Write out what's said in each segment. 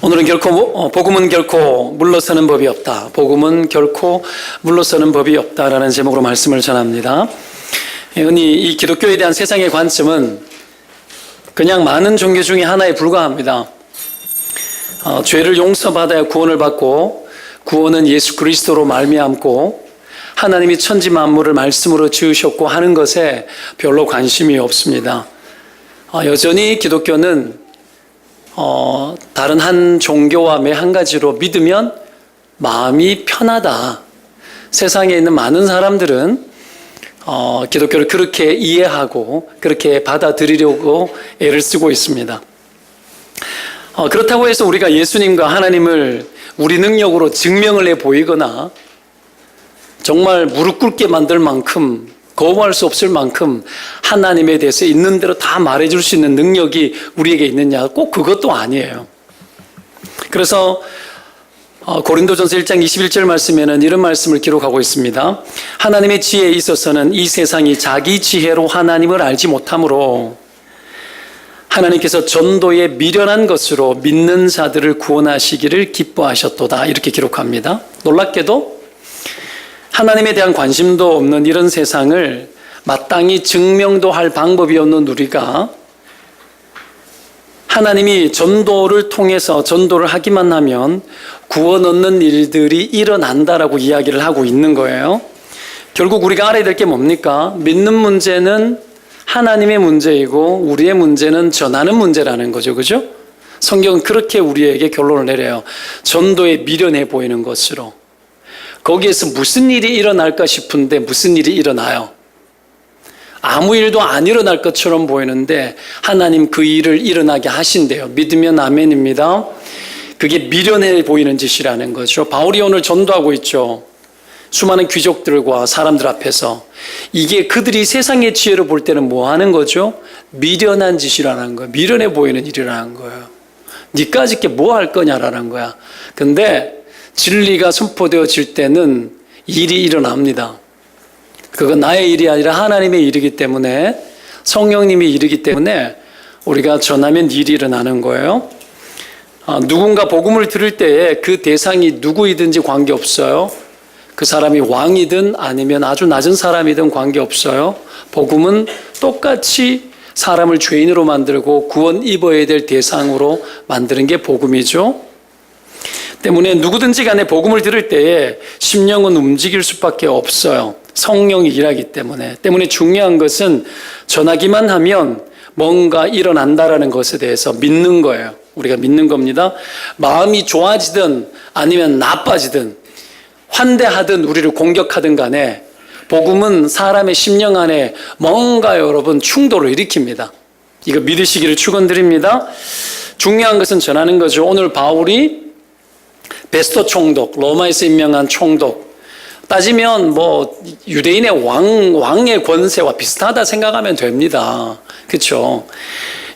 오늘은 복음은 결코 물러서는 법이 없다. 복음은 결코 물러서는 법이 없다라는 제목으로 말씀을 전합니다. 흔히 이 기독교에 대한 세상의 관점은 그냥 많은 종교 중에 하나에 불과합니다. 죄를 용서받아야 구원을 받고, 구원은 예수 그리스도로 말미암고, 하나님이 천지 만물을 말씀으로 지으셨고 하는 것에 별로 관심이 없습니다. 여전히 기독교는 다른 한 종교와 매 한 가지로 믿으면 마음이 편하다. 세상에 있는 많은 사람들은 기독교를 그렇게 이해하고 그렇게 받아들이려고 애를 쓰고 있습니다. 그렇다고 해서 우리가 예수님과 하나님을 우리 능력으로 증명을 해 보이거나 정말 무릎 꿇게 만들 만큼, 거부할 수 없을 만큼 하나님에 대해서 있는 대로 다 말해줄 수 있는 능력이 우리에게 있느냐, 꼭 그것도 아니에요. 그래서 고린도전서 1장 21절 말씀에는 이런 말씀을 기록하고 있습니다. 하나님의 지혜에 있어서는 이 세상이 자기 지혜로 하나님을 알지 못하므로 하나님께서 전도에 미련한 것으로 믿는 자들을 구원하시기를 기뻐하셨도다, 이렇게 기록합니다. 놀랍게도 하나님에 대한 관심도 없는 이런 세상을 마땅히 증명도 할 방법이 없는 우리가 하나님이 전도를 통해서 전도를 하기만 하면 구원 얻는 일들이 일어난다라고 이야기를 하고 있는 거예요. 결국 우리가 알아야 될 게 뭡니까? 믿는 문제는 하나님의 문제이고 우리의 문제는 전하는 문제라는 거죠. 그죠? 성경은 그렇게 우리에게 결론을 내려요. 전도에 미련해 보이는 것으로. 거기에서 무슨 일이 일어날까 싶은데 무슨 일이 일어나요? 아무 일도 안 일어날 것처럼 보이는데 하나님 그 일을 일어나게 하신대요. 믿으면 아멘입니다. 그게 미련해 보이는 짓이라는 거죠. 바울이 오늘 전도하고 있죠. 수많은 귀족들과 사람들 앞에서. 이게 그들이 세상의 지혜로 볼 때는 뭐 하는 거죠? 미련한 짓이라는 거예요. 미련해 보이는 일이라는 거예요. 니까짓 게 뭐 할 거냐라는 거야. 근데 진리가 선포되어질 때는 일이 일어납니다. 그건 나의 일이 아니라 하나님의 일이기 때문에, 성령님의 일이기 때문에 우리가 전하면 일이 일어나는 거예요. 누군가 복음을 들을 때에 그 대상이 누구이든지 관계없어요. 그 사람이 왕이든 아니면 아주 낮은 사람이든 관계없어요. 복음은 똑같이 사람을 죄인으로 만들고 구원 입어야 될 대상으로 만드는 게 복음이죠. 때문에 누구든지 간에 복음을 들을 때에 심령은 움직일 수밖에 없어요. 성령이 일하기 때문에. 중요한 것은 전하기만 하면 뭔가 일어난다라는 것에 대해서 믿는 거예요. 우리가 믿는 겁니다. 마음이 좋아지든 아니면 나빠지든 환대하든 우리를 공격하든 간에 복음은 사람의 심령 안에 뭔가 여러분 충돌을 일으킵니다. 이거 믿으시기를 축원드립니다. 중요한 것은 전하는 거죠. 오늘 바울이 베스토 총독, 로마에서 임명한 총독, 따지면 뭐 유대인의 왕의 권세와 비슷하다 생각하면 됩니다. 그렇죠?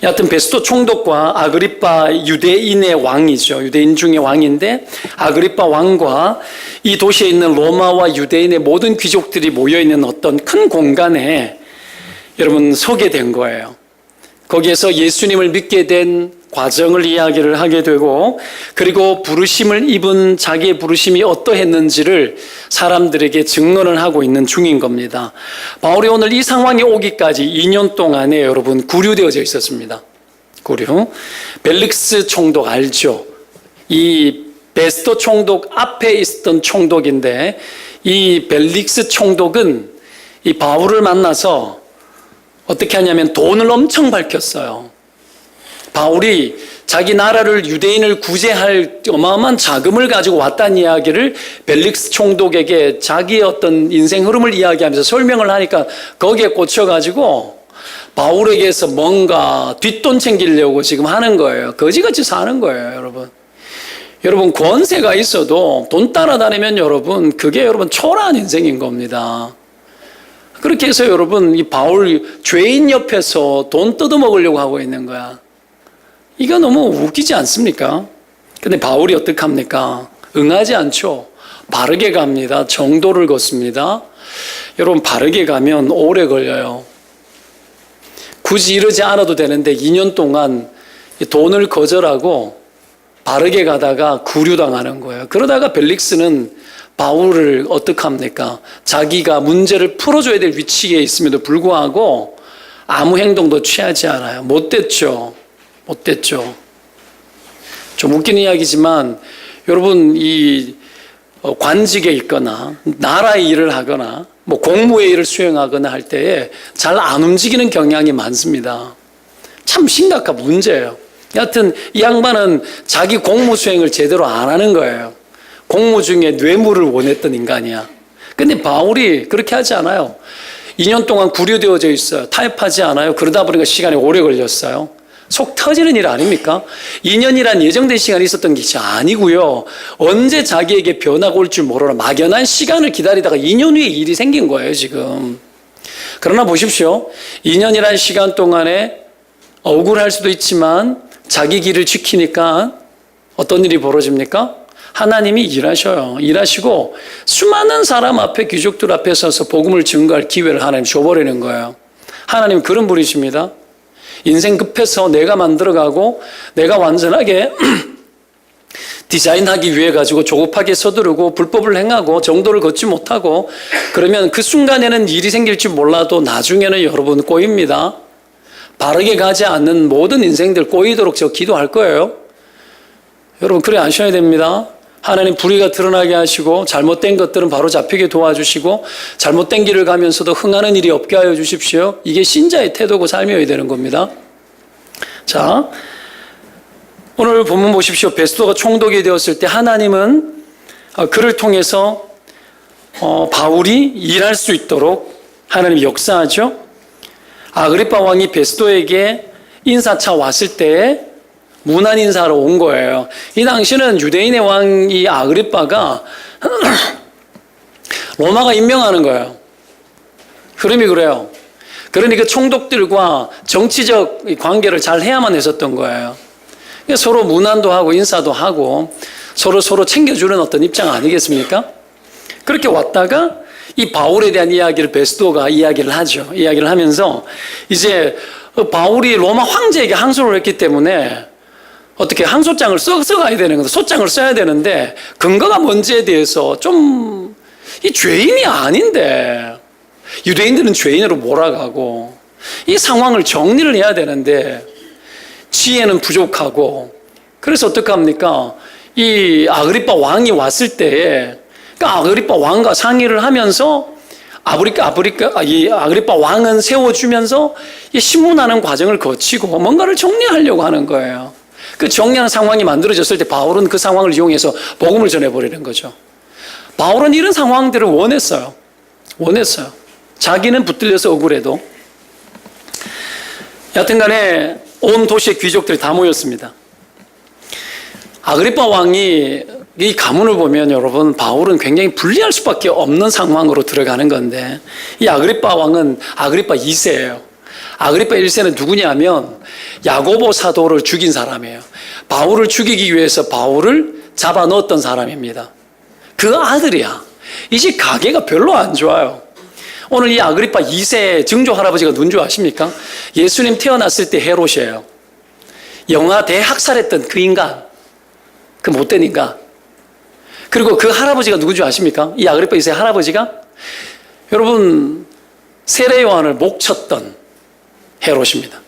여하튼 베스토 총독과 아그리빠, 유대인의 왕이죠. 유대인 중의 왕인데 아그리빠 왕과 이 도시에 있는 로마와 유대인의 모든 귀족들이 모여있는 어떤 큰 공간에 여러분 서게 된 거예요. 거기에서 예수님을 믿게 된 과정을 이야기를 하게 되고, 그리고 부르심을 입은 자기의 부르심이 어떠했는지를 사람들에게 증언을 하고 있는 중인 겁니다. 바울이 오늘 이 상황이 오기까지 2년 동안에 여러분 구류되어져 있었습니다. 구류. 벨릭스 총독 알죠? 이 베스토 총독 앞에 있었던 총독인데, 이 벨릭스 총독은 이 바울을 만나서 어떻게 하냐면 돈을 엄청 밝혔어요. 바울이 자기 나라를, 유대인을 구제할 어마어마한 자금을 가지고 왔다는 이야기를 벨릭스 총독에게 자기의 어떤 인생 흐름을 이야기하면서 설명을 하니까 거기에 꽂혀가지고 바울에게서 뭔가 뒷돈 챙기려고 지금 하는 거예요. 거지같이 사는 거예요, 여러분. 여러분, 권세가 있어도 돈 따라다니면 여러분, 그게 여러분 초라한 인생인 겁니다. 그렇게 해서 여러분, 이 바울 죄인 옆에서 돈 뜯어먹으려고 하고 있는 거야. 이거 너무 웃기지 않습니까? 근데 바울이 어떻게 합니까? 응하지 않죠. 바르게 갑니다. 정도를 걷습니다. 여러분, 바르게 가면 오래 걸려요. 굳이 이러지 않아도 되는데 2년 동안 돈을 거절하고 바르게 가다가 구류당하는 거예요. 그러다가 벨릭스는 바울을 어떻게 합니까? 자기가 문제를 풀어줘야 될 위치에 있음에도 불구하고 아무 행동도 취하지 않아요. 못됐죠. 못됐죠. 좀 웃긴 이야기지만 여러분 이 관직에 있거나 나라의 일을 하거나 뭐 공무의 일을 수행하거나 할 때에 잘 안 움직이는 경향이 많습니다. 참 심각한 문제예요. 여하튼 이 양반은 자기 공무 수행을 제대로 안 하는 거예요. 공무 중에 뇌물을 원했던 인간이야. 근데 바울이 그렇게 하지 않아요. 2년 동안 구류되어져 있어요. 타협하지 않아요. 그러다 보니까 시간이 오래 걸렸어요. 속 터지는 일 아닙니까? 2년이란 예정된 시간이 있었던 것이 아니고요. 언제 자기에게 변화가 올 줄 모르는 막연한 시간을 기다리다가 2년 후에 일이 생긴 거예요, 지금. 그러나 보십시오. 2년이란 시간 동안에 억울할 수도 있지만 자기 길을 지키니까 어떤 일이 벌어집니까? 하나님이 일하셔요. 일하시고 수많은 사람 앞에 귀족들 앞에 서서 복음을 증거할 기회를 하나님 줘버리는 거예요. 하나님 그런 분이십니다. 인생 급해서 내가 만들어가고 내가 완전하게 디자인하기 위해 가지고 조급하게 서두르고 불법을 행하고 정도를 걷지 못하고 그러면 그 순간에는 일이 생길지 몰라도 나중에는 여러분 꼬입니다. 바르게 가지 않는 모든 인생들 꼬이도록 저 기도할 거예요. 여러분 그래 아셔야 됩니다. 하나님 불의가 드러나게 하시고 잘못된 것들은 바로 잡히게 도와주시고 잘못된 길을 가면서도 흥하는 일이 없게 하여 주십시오. 이게 신자의 태도고 삶이어야 되는 겁니다. 자, 오늘 본문 보십시오. 베스도가 총독이 되었을 때 하나님은 그를 통해서 바울이 일할 수 있도록 하나님이 역사하죠. 아그리파 왕이 베스도에게 인사차 왔을 때 문안 인사로 온 거예요. 이 당시는 유대인의 왕이 아그리파가 로마가 임명하는 거예요. 흐름이 그래요. 그러니까 총독들과 정치적 관계를 잘 해야만 했었던 거예요. 서로 문안도 하고 인사도 하고 서로 챙겨주는 어떤 입장 아니겠습니까? 그렇게 왔다가 이 바울에 대한 이야기를 베스도가 이야기를 하죠. 이야기를 하면서 이제 바울이 로마 황제에게 항소를 했기 때문에 어떻게 항소장을 써가야 되는 건데 소장을 써야 되는데 근거가 뭔지에 대해서 좀 이 죄인이 아닌데 유대인들은 죄인으로 몰아가고 이 상황을 정리를 해야 되는데 지혜는 부족하고 그래서 어떡합니까? 이 아그리파 왕이 왔을 때에 그러니까 아그리파 왕과 상의를 하면서 이 아그리파 왕은 세워주면서 이 신문하는 과정을 거치고 뭔가를 정리하려고 하는 거예요. 그 정리하는 상황이 만들어졌을 때 바울은 그 상황을 이용해서 복음을 전해버리는 거죠. 바울은 이런 상황들을 원했어요. 자기는 붙들려서 억울해도. 여하튼간에 온 도시의 귀족들이 다 모였습니다. 아그리파 왕이 이 가문을 보면 여러분 바울은 굉장히 불리할 수밖에 없는 상황으로 들어가는 건데 이 아그리파 왕은 아그리파 2세예요. 아그리파 1세는 누구냐면 야고보 사도를 죽인 사람이에요. 바울을 죽이기 위해서 바울을 잡아 넣었던 사람입니다. 그 아들이야. 이 집 가게가 별로 안 좋아요. 오늘 이 아그리파 2세 증조 할아버지가 누군 줄 아십니까? 예수님 태어났을 때 헤롯이에요. 영아 대학살했던 그 인간. 그 못된 인간. 그리고 그 할아버지가 누군 줄 아십니까? 이 아그리파 2세 할아버지가 여러분 세례 요한을 목 쳤던 헤롯입니다.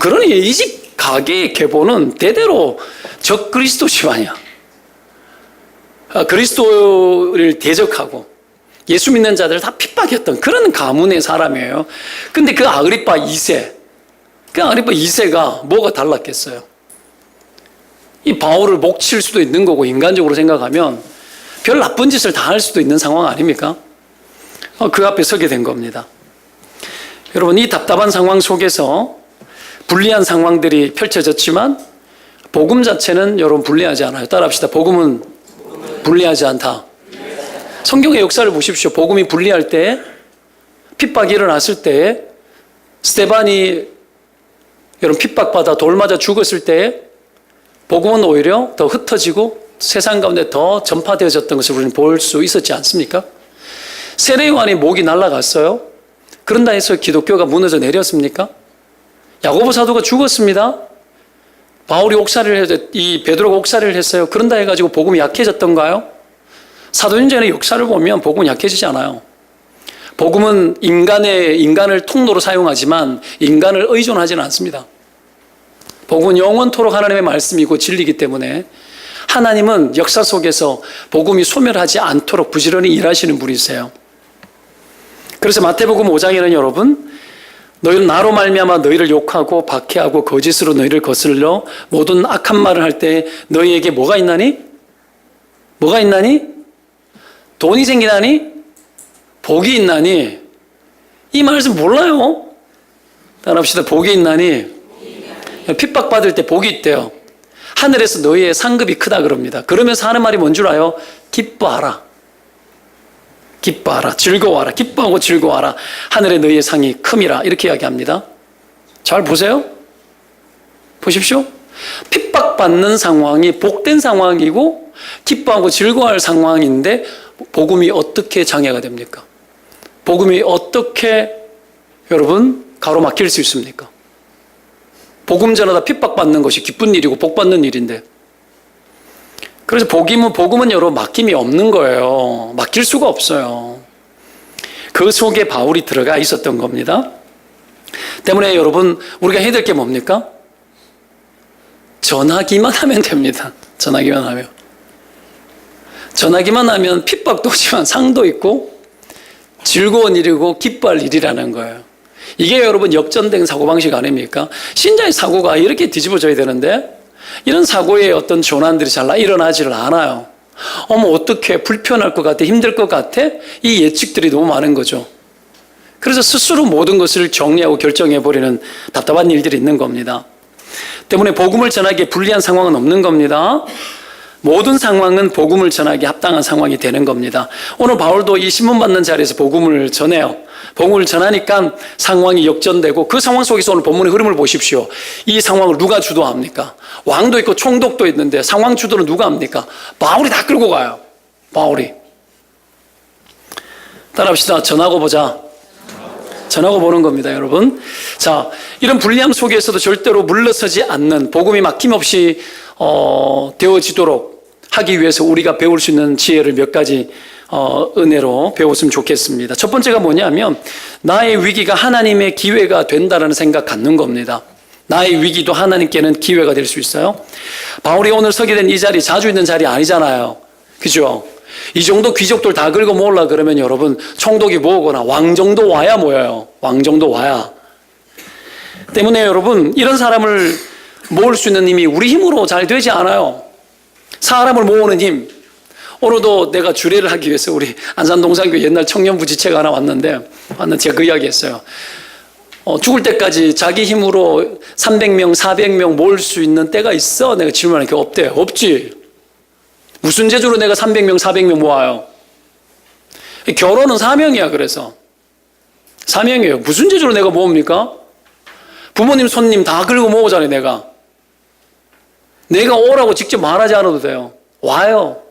그러니 이 집 가게의 계보는 대대로 적그리스도 집안이야. 그리스도를 대적하고 예수 믿는 자들을 다 핍박했던 그런 가문의 사람이에요. 근데 그 아그리파 2세가 뭐가 달랐겠어요? 이 바울을 목 칠 수도 있는 거고 인간적으로 생각하면 별 나쁜 짓을 다 할 수도 있는 상황 아닙니까? 그 앞에 서게 된 겁니다. 여러분 이 답답한 상황 속에서 불리한 상황들이 펼쳐졌지만 복음 자체는 여러분 불리하지 않아요. 따라합시다. 복음은 불리하지 않다. 성경의 역사를 보십시오. 복음이 불리할 때 핍박이 일어났을 때 스데반이 여러분 핍박받아 돌 맞아 죽었을 때 복음은 오히려 더 흩어지고 세상 가운데 더 전파되어졌던 것을 우리는 볼 수 있었지 않습니까? 세례 요한의 목이 날아갔어요. 그런다 해서 기독교가 무너져 내렸습니까? 야고보 사도가 죽었습니다. 바울이 이 베드로가 옥살이를 했어요. 그런다 해가지고 복음이 약해졌던가요? 사도행전의 역사를 보면 복음은 약해지지 않아요. 복음은 인간을 통로로 사용하지만 인간을 의존하지는 않습니다. 복음은 영원토록 하나님의 말씀이고 진리이기 때문에 하나님은 역사 속에서 복음이 소멸하지 않도록 부지런히 일하시는 분이세요. 그래서 마태복음 5장에는 여러분, 너희는 나로 말미암아 너희를 욕하고 박해하고 거짓으로 너희를 거슬러 모든 악한 말을 할 때 너희에게 뭐가 있나니? 뭐가 있나니? 돈이 생기나니? 복이 있나니? 이 말씀 몰라요? 따라합시다. 복이 있나니? 핍박받을 때 복이 있대요. 하늘에서 너희의 상급이 크다 그럽니다. 그러면서 하는 말이 뭔 줄 알아요? 기뻐하라. 기뻐하라. 즐거워하라. 기뻐하고 즐거워하라. 하늘에 너희의 상이 큼이라. 이렇게 이야기합니다. 잘 보세요. 보십시오. 핍박받는 상황이 복된 상황이고 기뻐하고 즐거워할 상황인데 복음이 어떻게 장애가 됩니까? 복음이 어떻게 여러분 가로막힐 수 있습니까? 복음 전하다 핍박받는 것이 기쁜 일이고 복받는 일인데, 그래서 복음은 여러분 막힘이 없는 거예요. 막힐 수가 없어요. 그 속에 바울이 들어가 있었던 겁니다. 때문에 여러분 우리가 해야 될 게 뭡니까? 전하기만 하면 됩니다. 전하기만 하면. 전하기만 하면 핍박도 오지만 상도 있고 즐거운 일이고 기뻐할 일이라는 거예요. 이게 여러분 역전된 사고방식 아닙니까? 신자의 사고가 이렇게 뒤집어져야 되는데 이런 사고의 어떤 전환들이 잘 일어나지를 않아요. 어머 어떻게 불편할 것 같아, 힘들 것 같아? 이 예측들이 너무 많은 거죠. 그래서 스스로 모든 것을 정리하고 결정해버리는 답답한 일들이 있는 겁니다. 때문에 복음을 전하기에 불리한 상황은 없는 겁니다. 모든 상황은 복음을 전하기에 합당한 상황이 되는 겁니다. 오늘 바울도 이 신문 받는 자리에서 복음을 전해요. 복음을 전하니까 상황이 역전되고 그 상황 속에서 오늘 본문의 흐름을 보십시오. 이 상황을 누가 주도합니까? 왕도 있고 총독도 있는데 상황 주도는 누가 합니까? 바울이 다 끌고 가요. 바울이. 따라합시다. 전하고 보자. 전하고 보는 겁니다, 여러분. 자, 이런 불리함 속에서도 절대로 물러서지 않는 복음이 막힘없이 되어지도록 하기 위해서 우리가 배울 수 있는 지혜를 몇 가지 은혜로 배웠으면 좋겠습니다. 첫 번째가 뭐냐면 나의 위기가 하나님의 기회가 된다는 생각 갖는 겁니다. 나의 위기도 하나님께는 기회가 될 수 있어요. 바울이 오늘 서게 된 이 자리 자주 있는 자리 아니잖아요. 그죠? 이 정도 귀족들 다 긁어 모으려 그러면 여러분 총독이 모으거나 왕 정도 와야 모여요. 왕 정도 와야. 때문에 여러분 이런 사람을 모을 수 있는 힘이 우리 힘으로 잘 되지 않아요. 사람을 모으는 힘. 오늘도 내가 주례를 하기 위해서 우리 안산동산교회 옛날 청년부 지체가 하나 왔는데 제가 그 이야기 했어요. 죽을 때까지 자기 힘으로 300명, 400명 모을 수 있는 때가 있어? 내가 질문하니까 없대요. 없지. 무슨 재주로 내가 300명, 400명 모아요? 결혼은 사명이야. 그래서 사명이에요. 무슨 재주로 내가 모읍니까? 부모님, 손님 다 긁어 모으잖아요. 내가 오라고 직접 말하지 않아도 돼요. 와요.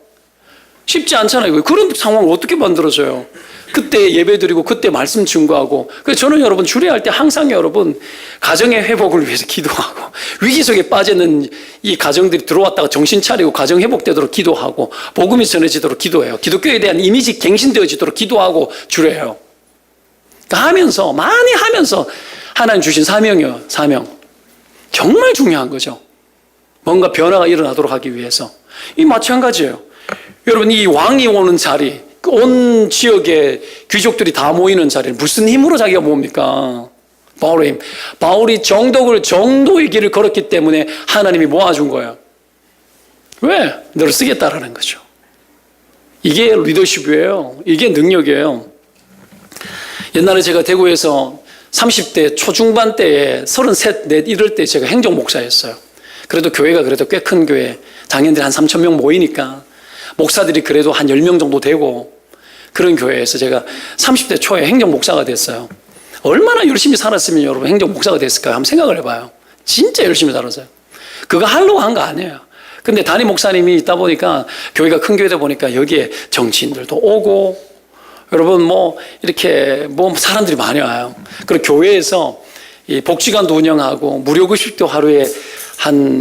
쉽지 않잖아요. 그런 상황을 어떻게 만들어줘요? 그때 예배드리고 그때 말씀 증거하고. 그래서 저는 여러분 주례할 때 항상 여러분 가정의 회복을 위해서 기도하고 위기 속에 빠지는 이 가정들이 들어왔다가 정신 차리고 가정 회복되도록 기도하고 복음이 전해지도록 기도해요. 기독교에 대한 이미지 갱신되어지도록 기도하고 주례해요. 하면서 많이 하면서 하나님 주신 사명이에요. 사명. 정말 중요한 거죠. 뭔가 변화가 일어나도록 하기 위해서. 이 마찬가지예요. 여러분 이 왕이 오는 자리, 온 지역의 귀족들이 다 모이는 자리를 무슨 힘으로 자기가 모읍니까? 바울의 힘. 바울이 정도의 길을 걸었기 때문에 하나님이 모아준 거예요. 왜? 너를 쓰겠다라는 거죠. 이게 리더십이에요. 이게 능력이에요. 옛날에 제가 대구에서 30대 초중반 때에 33, 4 이럴 때 제가 행정 목사였어요. 그래도 교회가 그래도 꽤 큰 교회, 장년들이 한 3,000명 모이니까 목사들이 그래도 한 10명 정도 되고 그런 교회에서 제가 30대 초에 행정 목사가 됐어요. 얼마나 열심히 살았으면 여러분 행정 목사가 됐을까요? 한번 생각을 해봐요. 진짜 열심히 살았어요. 그거 하려고 한 거 아니에요. 근데 담임 목사님이 있다 보니까 교회가 큰 교회다 보니까 여기에 정치인들도 오고 여러분 이렇게 사람들이 많이 와요. 그리고 교회에서 이 복지관도 운영하고 무료급식도 하루에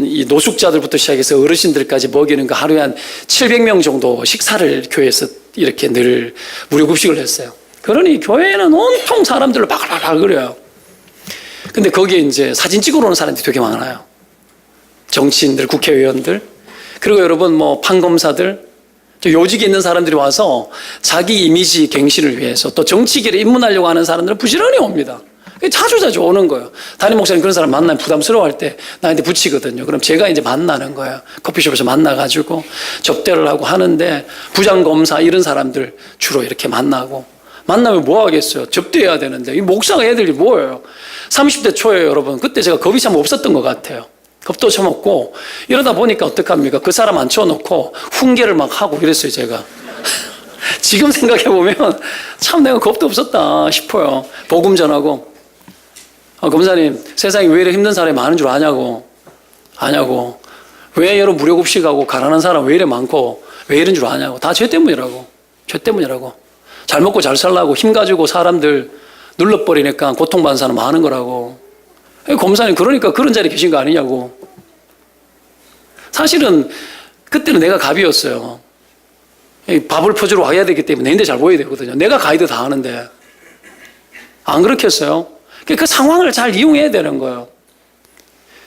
이 노숙자들부터 시작해서 어르신들까지 먹이는 거 하루에 한 700명 정도 식사를 교회에서 이렇게 늘 무료급식을 했어요. 그러니 교회는 온통 사람들로 바글바글 그래요. 근데 거기에 이제 사진 찍으러 오는 사람들이 되게 많아요. 정치인들, 국회의원들, 그리고 여러분 뭐 판검사들, 요직에 있는 사람들이 와서 자기 이미지 갱신을 위해서 또 정치계를 입문하려고 하는 사람들은 부지런히 옵니다. 자주 오는 거예요. 담임 목사님 그런 사람 만나면 부담스러워할 때 나한테 붙이거든요. 그럼 제가 이제 만나는 거예요. 커피숍에서 만나가지고 접대를 하고 하는데 부장검사 이런 사람들 주로 이렇게 만나고 만나면 뭐 하겠어요? 접대해야 되는데 이 목사가 애들이 뭐예요? 30대 초에 여러분 그때 제가 겁이 참 없었던 것 같아요. 겁도 좀 없고 이러다 보니까 어떡합니까? 그 사람 앉혀놓고 훈계를 막 하고 이랬어요 제가. 지금 생각해보면 참 내가 겁도 없었다 싶어요. 복음 전하고 검사님 세상에 왜 이렇게 힘든 사람이 많은 줄 아냐고 왜 여러 무료급식하고 가난한 사람 왜 이래 많고 왜 이런 줄 아냐고 다 죄 때문이라고 잘 먹고 잘 살라고 힘 가지고 사람들 눌러버리니까 고통받는 사람 많은 거라고. 검사님 그러니까 그런 자리에 계신 거 아니냐고. 사실은 그때는 내가 갑이었어요. 밥을 퍼주러 와야 되기 때문에 내 인데 잘 보여야 되거든요. 내가 가이드 다 하는데 안 그렇겠어요? 그 상황을 잘 이용해야 되는 거예요.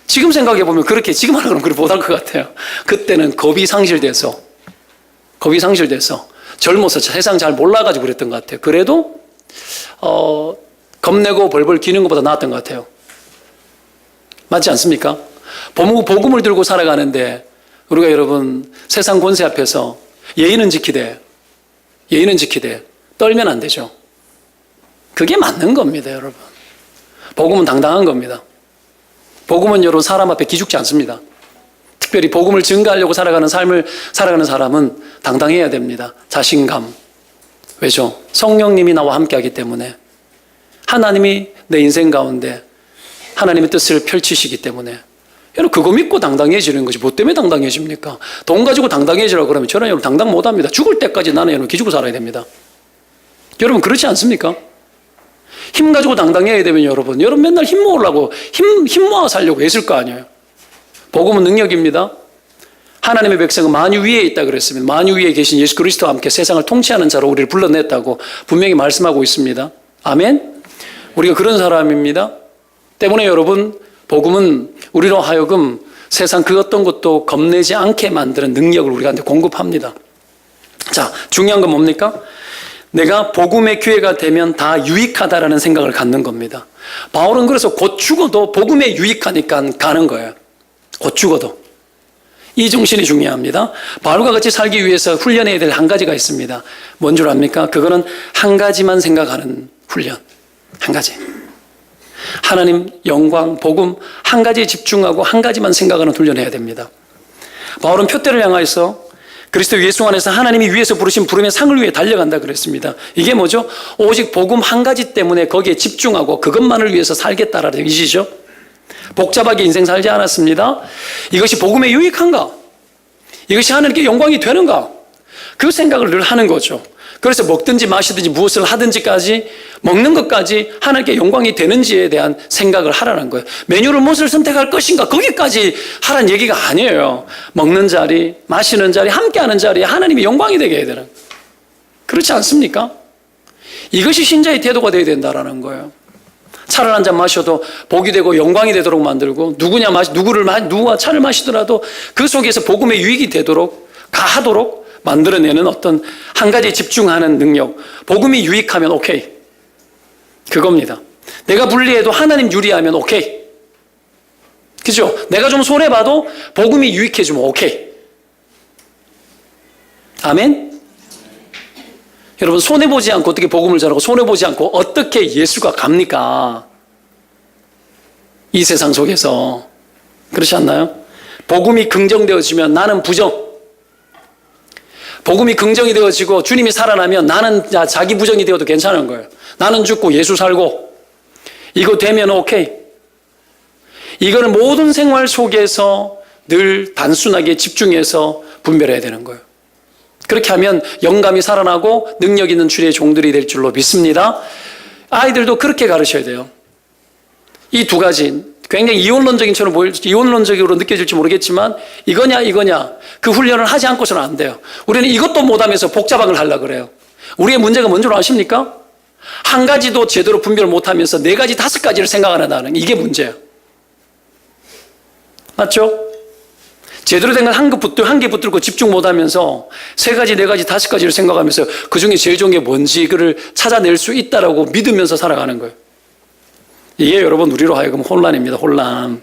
지금 생각해보면 그렇게 지금 하는 건 그렇게 못할 것 같아요. 그때는 겁이 상실돼서 젊어서 세상 잘 몰라가지고 그랬던 것 같아요. 그래도 겁내고 벌벌 기는 것보다 나았던 것 같아요. 맞지 않습니까? 복음을 들고 살아가는데 우리가 여러분 세상 권세 앞에서 예의는 지키되 떨면 안 되죠. 그게 맞는 겁니다, 여러분. 복음은 당당한 겁니다. 복음은 여러분 사람 앞에 기죽지 않습니다. 특별히 복음을 증거하려고 살아가는 삶을 살아가는 사람은 당당해야 됩니다. 자신감. 왜죠? 성령님이 나와 함께하기 때문에 하나님이 내 인생 가운데 하나님의 뜻을 펼치시기 때문에 여러분 그거 믿고 당당해지는 거지 뭐 때문에 당당해집니까? 돈 가지고 당당해지라고 그러면 저는 여러분 당당 못합니다. 죽을 때까지 나는 여러분 기죽고 살아야 됩니다. 여러분 그렇지 않습니까? 힘 가지고 당당해야 되면 여러분 맨날 힘 모으려고 힘 모아 살려고 애쓸 거 아니에요. 복음은 능력입니다. 하나님의 백성은 만유 위에 있다 그랬습니다. 만유 위에 계신 예수 그리스도와 함께 세상을 통치하는 자로 우리를 불러냈다고 분명히 말씀하고 있습니다. 아멘? 우리가 그런 사람입니다. 때문에 여러분 복음은 우리로 하여금 세상 그 어떤 것도 겁내지 않게 만드는 능력을 우리한테 공급합니다. 자, 중요한 건 뭡니까? 내가 복음의 기회가 되면 다 유익하다라는 생각을 갖는 겁니다. 바울은 그래서 곧 죽어도 복음에 유익하니까 가는 거예요. 곧 죽어도. 이 정신이 중요합니다. 바울과 같이 살기 위해서 훈련해야 될 한 가지가 있습니다. 뭔 줄 압니까? 그거는 한 가지만 생각하는 훈련. 한 가지. 하나님, 영광, 복음 한 가지에 집중하고 한 가지만 생각하는 훈련해야 됩니다. 바울은 표대를 향하여서 그리스도 예수 안에서 하나님이 위에서 부르신 부름의 상을 위해 달려간다 그랬습니다. 이게 뭐죠? 오직 복음 한 가지 때문에 거기에 집중하고 그것만을 위해서 살겠다라는 의지죠. 복잡하게 인생 살지 않았습니다. 이것이 복음에 유익한가? 이것이 하나님께 영광이 되는가? 그 생각을 늘 하는 거죠. 그래서 먹든지 마시든지 무엇을 하든지까지 먹는 것까지 하나님께 영광이 되는지에 대한 생각을 하라는 거예요. 메뉴를 무엇을 선택할 것인가 거기까지 하라는 얘기가 아니에요. 먹는 자리, 마시는 자리, 함께하는 자리에 하나님이 영광이 되게 해야 되는, 그렇지 않습니까? 이것이 신자의 태도가 되어야 된다는 거예요. 차를 한 잔 마셔도 복이 되고 영광이 되도록 만들고 누구가 차를 마시더라도 그 속에서 복음의 유익이 되도록 가하도록 만들어내는 어떤 한 가지에 집중하는 능력. 복음이 유익하면 오케이. 그겁니다. 내가 불리해도 하나님 유리하면 오케이. 그죠? 내가 좀 손해봐도 복음이 유익해지면 오케이. 아멘? 여러분 손해보지 않고 어떻게 복음을 전하고 손해보지 않고 어떻게 예수가 갑니까? 이 세상 속에서. 그렇지 않나요? 복음이 긍정되어지면 나는 부정. 복음이 긍정이 되어지고 주님이 살아나면 나는 자기 부정이 되어도 괜찮은 거예요. 나는 죽고 예수 살고. 이거 되면 오케이. 이거는 모든 생활 속에서 늘 단순하게 집중해서 분별해야 되는 거예요. 그렇게 하면 영감이 살아나고 능력 있는 주의 종들이 될 줄로 믿습니다. 아이들도 그렇게 가르쳐야 돼요. 이 두 가지, 굉장히 이혼론적으로 느껴질지 모르겠지만 이거냐 그 훈련을 하지 않고서는 안 돼요. 우리는 이것도 못하면서 복잡한 걸 하려고 그래요. 우리의 문제가 뭔지 아십니까? 한 가지도 제대로 분별을 못하면서 네 가지, 다섯 가지를 생각하는 이게 문제예요. 맞죠? 제대로 된 건 한 개 붙들고 집중 못하면서 세 가지, 네 가지, 다섯 가지를 생각하면서 그중에 제일 좋은 게 뭔지 그를 찾아낼 수 있다라고 믿으면서 살아가는 거예요. 이게 여러분 우리로 하여금 혼란입니다. 혼란.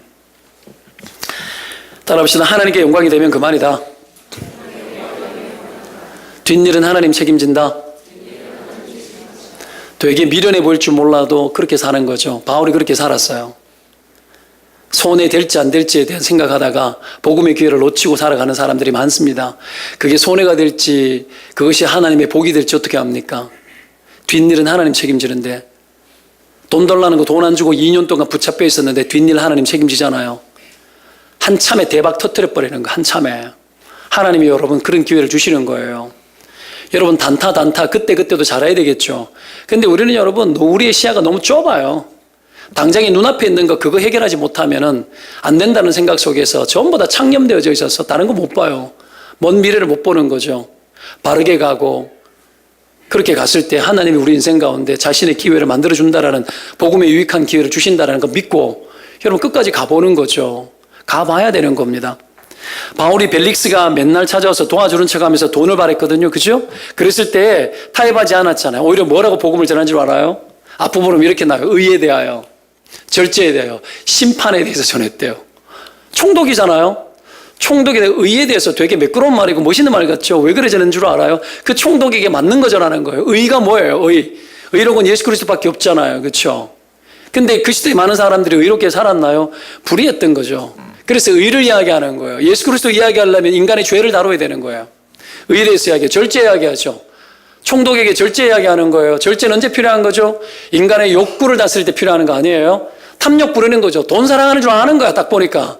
따라합시다. 하나님께 영광이 되면 그만이다. 뒷일은 하나님 책임진다. 되게 미련해 보일 줄 몰라도 그렇게 사는 거죠. 바울이 그렇게 살았어요. 손해 될지 안 될지에 대한 생각하다가 복음의 기회를 놓치고 살아가는 사람들이 많습니다. 그게 손해가 될지 그것이 하나님의 복이 될지 어떻게 합니까? 뒷일은 하나님 책임지는데 돈 달라는 거 돈 안 주고 2년 동안 붙잡혀 있었는데 뒷일 하나님 책임지잖아요. 한참에 대박 터뜨려 버리는 거, 한참에. 하나님이 여러분 그런 기회를 주시는 거예요. 여러분 단타 그때도 잘해야 되겠죠. 근데 우리는 여러분 우리의 시야가 너무 좁아요. 당장에 눈앞에 있는 거 그거 해결하지 못하면은 안 된다는 생각 속에서 전부 다 창념되어져 있어서 다른 거 못 봐요. 먼 미래를 못 보는 거죠. 바르게 가고 그렇게 갔을 때 하나님이 우리 인생 가운데 자신의 기회를 만들어준다라는 복음에 유익한 기회를 주신다라는 거 믿고 여러분 끝까지 가보는 거죠. 가봐야 되는 겁니다. 바울이 벨릭스가 맨날 찾아와서 도와주는 척하면서 돈을 바랬거든요. 그죠? 그랬을 때 타협하지 않았잖아요. 오히려 뭐라고 복음을 전한 줄 알아요? 앞부분은 이렇게 나와요. 의에 대하여, 절제에 대하여, 심판에 대해서 전했대요. 총독이잖아요. 총독에 대해 의에 대해서 되게 매끄러운 말이고 멋있는 말 같죠. 왜 그래 저는 줄 알아요? 그 총독에게 맞는 거 전하는 거예요. 의가 뭐예요? 의로운 예수 그리스도밖에 없잖아요. 그렇죠? 근데 그 시대에 많은 사람들이 의롭게 살았나요? 불의했던 거죠. 그래서 의를 이야기하는 거예요. 예수 그리스도 이야기하려면 인간의 죄를 다뤄야 되는 거예요. 의에 대해서 이야기해요. 절제 이야기하죠. 총독에게 절제 이야기하는 거예요. 절제는 언제 필요한 거죠? 인간의 욕구를 다스릴 때 필요한 거 아니에요? 탐욕 부리는 거죠. 돈 사랑하는 줄 아는 거야, 딱 보니까.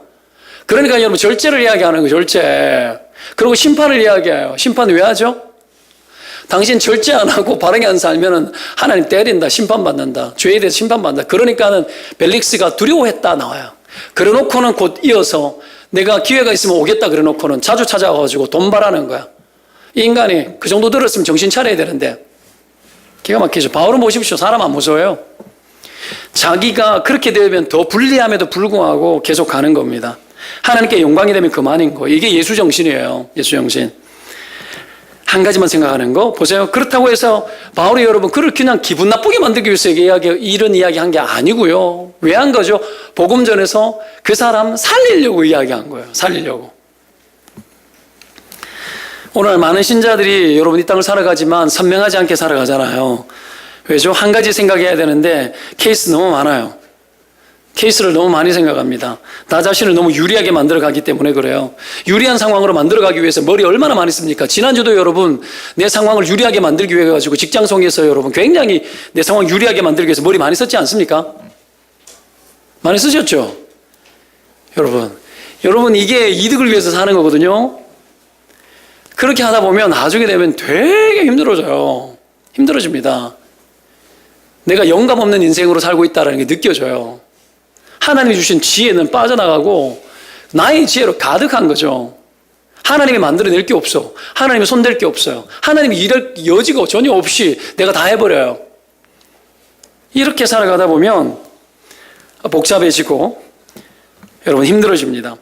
그러니까 여러분 절제를 이야기하는 거예요. 절제. 그리고 심판을 이야기해요. 심판 왜 하죠? 당신 절제 안 하고 바르게 안 살면은 하나님 때린다, 심판받는다, 죄에 대해서 심판받는다. 그러니까는 벨릭스가 두려워했다 나와요. 그래놓고는 곧 이어서 내가 기회가 있으면 오겠다 그래놓고는 자주 찾아와가지고 돈 바라는 거야. 이 인간이 그 정도 들었으면 정신 차려야 되는데 기가 막히죠. 바울은 보십시오. 사람 안 무서워요. 자기가 그렇게 되면 더 불리함에도 불구하고 계속 가는 겁니다. 하나님께 영광이 되면 그만인 거. 이게 예수 정신이에요. 예수 정신. 한 가지만 생각하는 거 보세요. 그렇다고 해서 바울이 여러분 그를 그냥 기분 나쁘게 만들기 위해서 이런 이야기 한 게 아니고요. 왜 한 거죠? 복음 전에서 그 사람 살리려고 이야기한 거예요. 살리려고. 오늘 많은 신자들이 여러분 이 땅을 살아가지만 선명하지 않게 살아가잖아요. 왜죠? 한 가지 생각해야 되는데 케이스 너무 많아요. 케이스를 너무 많이 생각합니다. 나 자신을 너무 유리하게 만들어가기 때문에 그래요. 유리한 상황으로 만들어가기 위해서 머리 얼마나 많이 씁니까? 지난주도 여러분 내 상황을 유리하게 만들기 위해 가지고 직장송에서 여러분 굉장히 내 상황 유리하게 만들기 위해서 머리 많이 썼지 않습니까? 많이 쓰셨죠? 여러분 이게 이득을 위해서 사는 거거든요. 그렇게 하다 보면 나중에 되면 되게 힘들어집니다. 내가 영감 없는 인생으로 살고 있다는 게 느껴져요. 하나님이 주신 지혜는 빠져나가고 나의 지혜로 가득한 거죠. 하나님이 만들어낼 게 없어. 하나님이 손댈 게 없어요. 하나님이 일할 여지가 전혀 없이 내가 다 해버려요. 이렇게 살아가다 보면 복잡해지고 여러분 힘들어집니다.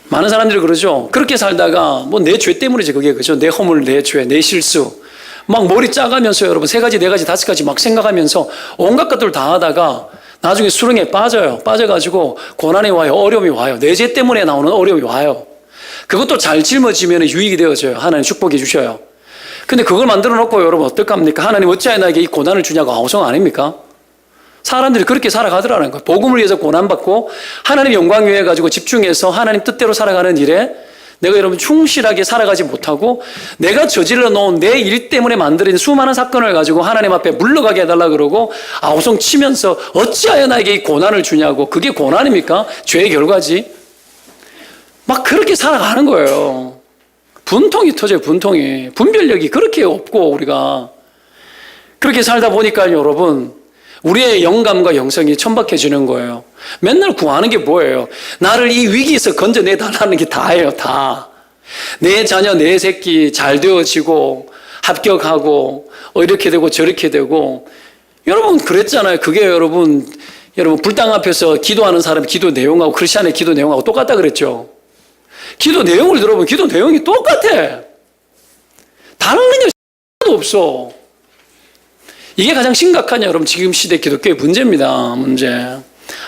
많은 사람들이 그러죠. 그렇게 살다가 뭐 내 죄 때문이지 그게 그죠. 내 허물, 내 죄, 내 실수 막 머리 짜가면서 여러분 세 가지, 네 가지, 다섯 가지 막 생각하면서 온갖 것들을 다 하다가 나중에 수렁에 빠져요. 빠져가지고 고난이 와요. 어려움이 와요. 내 죄 때문에 나오는 어려움이 와요. 그것도 잘 짊어지면 유익이 되어져요. 하나님 축복해 주셔요. 근데 그걸 만들어 놓고 여러분 어떡합니까? 하나님 어찌하여 나에게 이 고난을 주냐고 아우성 아닙니까? 사람들이 그렇게 살아가더라는 거예요. 복음을 위해서 고난받고 하나님 영광 위해 가지고 집중해서 하나님 뜻대로 살아가는 일에 내가 여러분 충실하게 살아가지 못하고 내가 저질러 놓은 내 일 때문에 만들어진 수많은 사건을 가지고 하나님 앞에 물러가게 해달라 그러고 아우성 치면서 어찌하여 나에게 이 고난을 주냐고. 그게 고난입니까? 죄의 결과지. 막 그렇게 살아가는 거예요. 분통이 터져요. 분통이. 분별력이 그렇게 없고 우리가 그렇게 살다 보니까 여러분 우리의 영감과 영성이 천박해지는 거예요. 맨날 구하는 게 뭐예요? 나를 이 위기에서 건져내달라는 게 다예요, 다. 내 자녀, 내 새끼 잘 되어지고 합격하고 이렇게 되고 저렇게 되고. 여러분 그랬잖아요. 그게 여러분 불당 앞에서 기도하는 사람 기도 내용하고 크리스찬의 기도 내용하고 똑같다 그랬죠. 기도 내용을 들어보면 기도 내용이 똑같아. 다른 게 하나도 없어. 이게 가장 심각한 여러분 지금 시대 기독교의 문제입니다. 문제.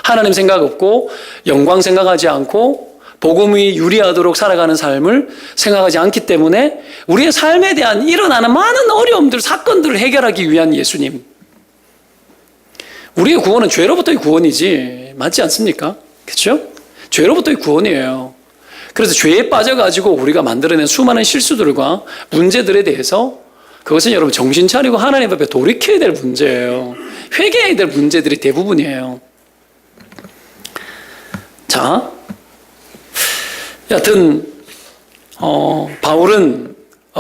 하나님 생각 없고 영광 생각하지 않고 복음이 유리하도록 살아가는 삶을 생각하지 않기 때문에 우리의 삶에 대한 일어나는 많은 어려움들, 사건들을 해결하기 위한 예수님. 우리의 구원은 죄로부터의 구원이지 맞지 않습니까? 그렇죠? 죄로부터의 구원이에요. 그래서 죄에 빠져가지고 우리가 만들어낸 수많은 실수들과 문제들에 대해서 그것은 여러분 정신 차리고 하나님 앞에 돌이켜야 될 문제예요. 회개해야 될 문제들이 대부분이에요. 자, 여하튼 바울은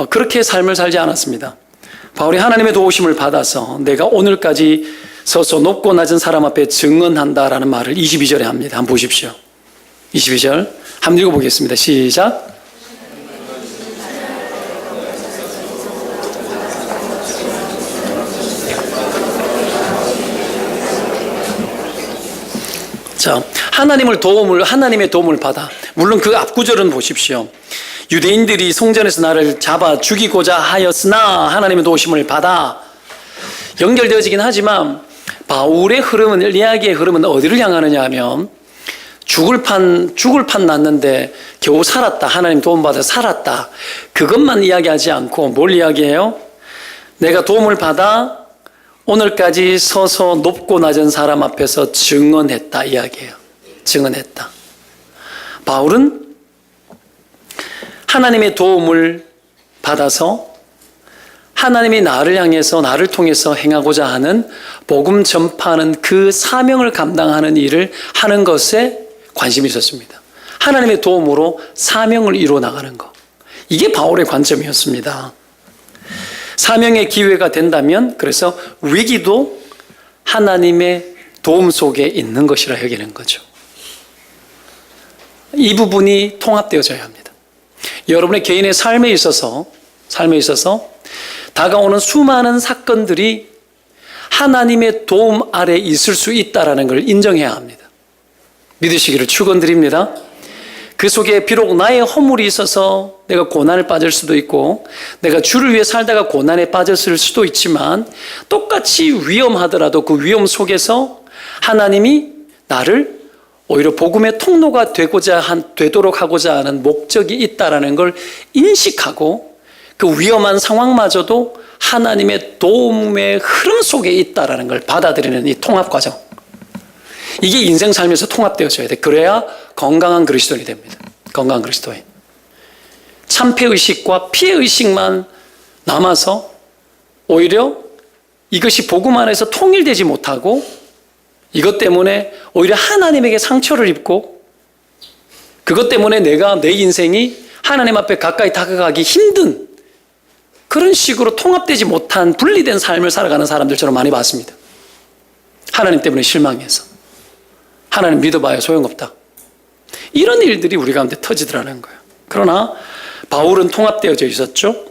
그렇게 삶을 살지 않았습니다. 바울이 하나님의 도우심을 받아서 내가 오늘까지 서서 높고 낮은 사람 앞에 증언한다라는 말을 22절에 합니다. 한번 보십시오. 22절 한번 읽어보겠습니다. 시작. 자, 하나님의 도움을 받아. 물론 그 앞구절은 보십시오. 유대인들이 성전에서 나를 잡아 죽이고자 하였으나 하나님의 도우심을 받아. 연결되어지긴 하지만 바울의 흐름은, 이야기의 흐름은 어디를 향하느냐 하면 죽을 판 났는데 겨우 살았다. 하나님 도움받아 살았다. 그것만 이야기하지 않고 뭘 이야기해요? 내가 도움을 받아 오늘까지 서서 높고 낮은 사람 앞에서 증언했다 이야기해요. 증언했다. 바울은 하나님의 도움을 받아서 하나님이 나를 향해서 나를 통해서 행하고자 하는 복음 전파하는 그 사명을 감당하는 일을 하는 것에 관심이 있었습니다. 하나님의 도움으로 사명을 이루어 나가는 것. 이게 바울의 관점이었습니다. 사명의 기회가 된다면 그래서 위기도 하나님의 도움 속에 있는 것이라 여기는 거죠. 이 부분이 통합되어져야 합니다. 여러분의 개인의 삶에 있어서 다가오는 수많은 사건들이 하나님의 도움 아래 있을 수 있다는 걸 인정해야 합니다. 믿으시기를 축원드립니다. 그 속에 비록 나의 허물이 있어서 내가 고난을 빠질 수도 있고 내가 주를 위해 살다가 고난에 빠졌을 수도 있지만 똑같이 위험하더라도 그 위험 속에서 하나님이 나를 오히려 복음의 통로가 되도록 하고자 하는 목적이 있다는 걸 인식하고 그 위험한 상황마저도 하나님의 도움의 흐름 속에 있다는 걸 받아들이는 이 통합 과정. 이게 인생 삶에서 통합되어져야 돼. 그래야 건강한 그리스도인이 됩니다. 건강한 그리스도인. 참패의식과 피해의식만 남아서 오히려 이것이 복음 안에서 통일되지 못하고 이것 때문에 오히려 하나님에게 상처를 입고 그것 때문에 내 인생이 하나님 앞에 가까이 다가가기 힘든 그런 식으로 통합되지 못한 분리된 삶을 살아가는 사람들처럼 많이 봤습니다. 하나님 때문에 실망해서 하나님 믿어봐야 소용없다. 이런 일들이 우리 가운데 터지더라는 거예요. 그러나 바울은 통합되어져 있었죠.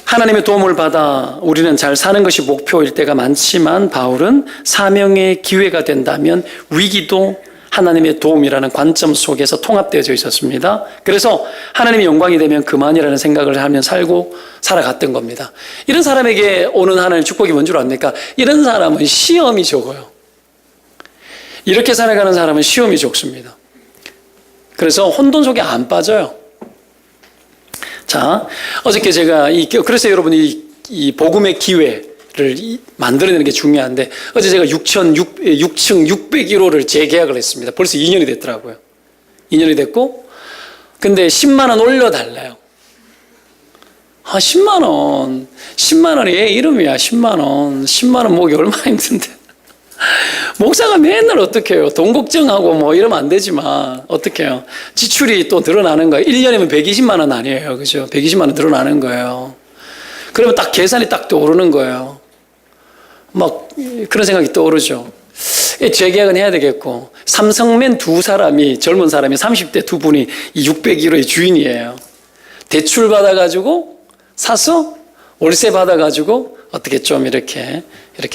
하나님의 도움을 받아 우리는 잘 사는 것이 목표일 때가 많지만 바울은 사명의 기회가 된다면 위기도 하나님의 도움이라는 관점 속에서 통합되어져 있었습니다. 그래서 하나님의 영광이 되면 그만이라는 생각을 하며 살아갔던 겁니다. 이런 사람에게 오는 하나님의 축복이 뭔 줄 압니까? 이런 사람은 시험이 적어요. 이렇게 살아가는 사람은 시험이 적습니다. 그래서 혼돈 속에 안 빠져요. 자, 어저께 제가 그래서 여러분이 이 복음의 기회를 만들어내는 게 중요한데 어제 제가 6층 601호를 재계약을 했습니다. 벌써 2년이 됐더라고요. 2년이 됐고 근데 10만 원 올려달래요. 10만 원. 10만 원이 얘 이름이야. 10만 원. 10만 원 모으기 얼마나 힘든데. 목사가 맨날 어떡해요. 돈 걱정하고 이러면 안 되지만 어떡해요. 지출이 또 늘어나는 거예요. 1년이면 120만 원 아니에요. 그죠? 120만 원 늘어나는 거예요. 그러면 딱 계산이 딱 오르는 거예요. 막 그런 생각이 떠오르죠. 재계약은 해야 되겠고, 삼성맨 두 사람이, 젊은 사람이 30대 두 분이 이 601호의 주인이에요. 대출 받아가지고 사서 월세 받아가지고 어떻게 좀 이렇게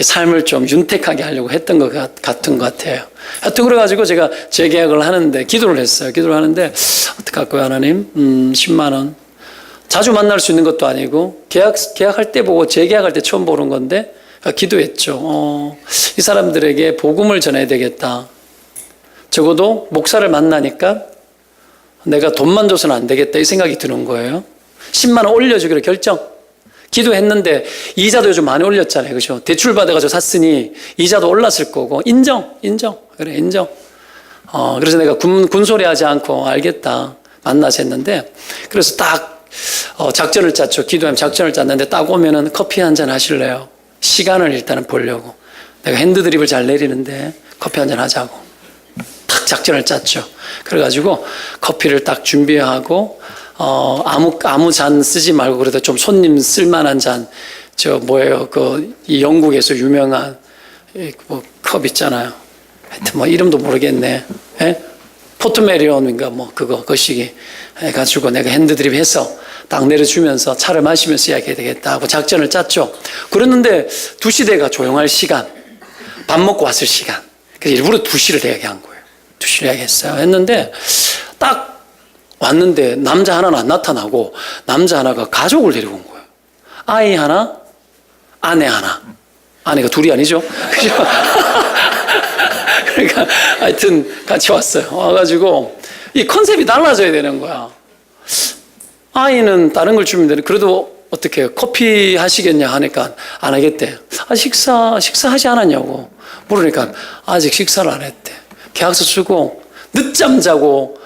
삶을 좀 윤택하게 하려고 했던 것 같은 것 같아요. 하여튼 그래가지고 제가 재계약을 하는데 기도를 했어요. 기도를 하는데 어떻게 할 거야 하나님? 10만 원. 자주 만날 수 있는 것도 아니고 계약할 때 보고 재계약할 때 처음 보는 건데 기도했죠. 이 사람들에게 복음을 전해야 되겠다. 적어도 목사를 만나니까 내가 돈만 줘서는 안 되겠다 이 생각이 드는 거예요. 10만 원 올려주기로 결정. 기도했는데 이자도 요즘 많이 올렸잖아요. 그죠? 대출 받아가지고 샀으니 이자도 올랐을 거고 인정. 그래 인정. 그래서 내가 군소리 하지 않고 알겠다. 만나서 했는데 그래서 딱 작전을 짰죠. 기도하면 작전을 짰는데 딱 오면은 커피 한 잔 하실래요? 시간을 일단은 보려고. 내가 핸드드립을 잘 내리는데 커피 한 잔 하자고. 딱 작전을 짰죠. 그래가지고 커피를 딱 준비하고 아무 잔 쓰지 말고 그래도 좀 손님 쓸만한 잔, 이 영국에서 유명한 뭐 컵 있잖아요. 하여튼 뭐 이름도 모르겠네. 예? 포트메리온인가 뭐 그 시기 해가지고 내가 핸드드립 해서 딱 내려주면서 차를 마시면서 이야기해야 되겠다 하고 작전을 짰죠. 그랬는데 2시대가 조용할 시간, 밥 먹고 왔을 시간. 그래서 일부러 2시를 이야기한 거예요. 2시를 이야기했어요. 했는데 딱 왔는데 남자 하나는 안 나타나고 남자 하나가 가족을 데리고 온 거예요. 아이 하나, 아내 하나. 아내가 둘이 아니죠? 그죠? 그러니까 하여튼 같이 왔어요. 와가지고 이 컨셉이 달라져야 되는 거야. 아이는 다른 걸 주면 되는데 그래도 어떻게 커피 하시겠냐 하니까 안 하겠대. 식사하지 않았냐고 물으니까 아직 식사를 안 했대. 계약서 쓰고 늦잠 자고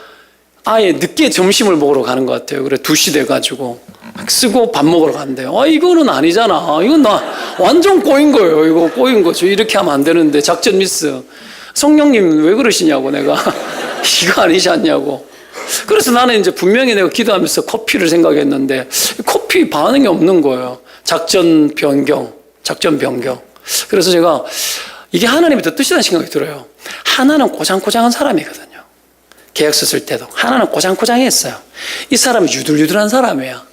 아예 늦게 점심을 먹으러 가는 것 같아요. 그래 2시 돼가지고 쓰고 밥 먹으러 간대요. 이거는 아니잖아. 이건 나 완전 꼬인 거예요. 이거 꼬인 거죠. 이렇게 하면 안 되는데 작전 미스. 성령님 왜 그러시냐고 내가 이거 아니지 않냐고. 그래서 나는 이제 분명히 내가 기도하면서 커피를 생각했는데 커피 반응이 없는 거예요. 작전 변경. 그래서 제가 이게 하나님의 뜻이라는 생각이 들어요. 하나는 꼬장꼬장한 사람이거든요. 계약서 쓸 때도 하나는 꼬장꼬장했어요. 이 사람은 유들유들한 사람이야.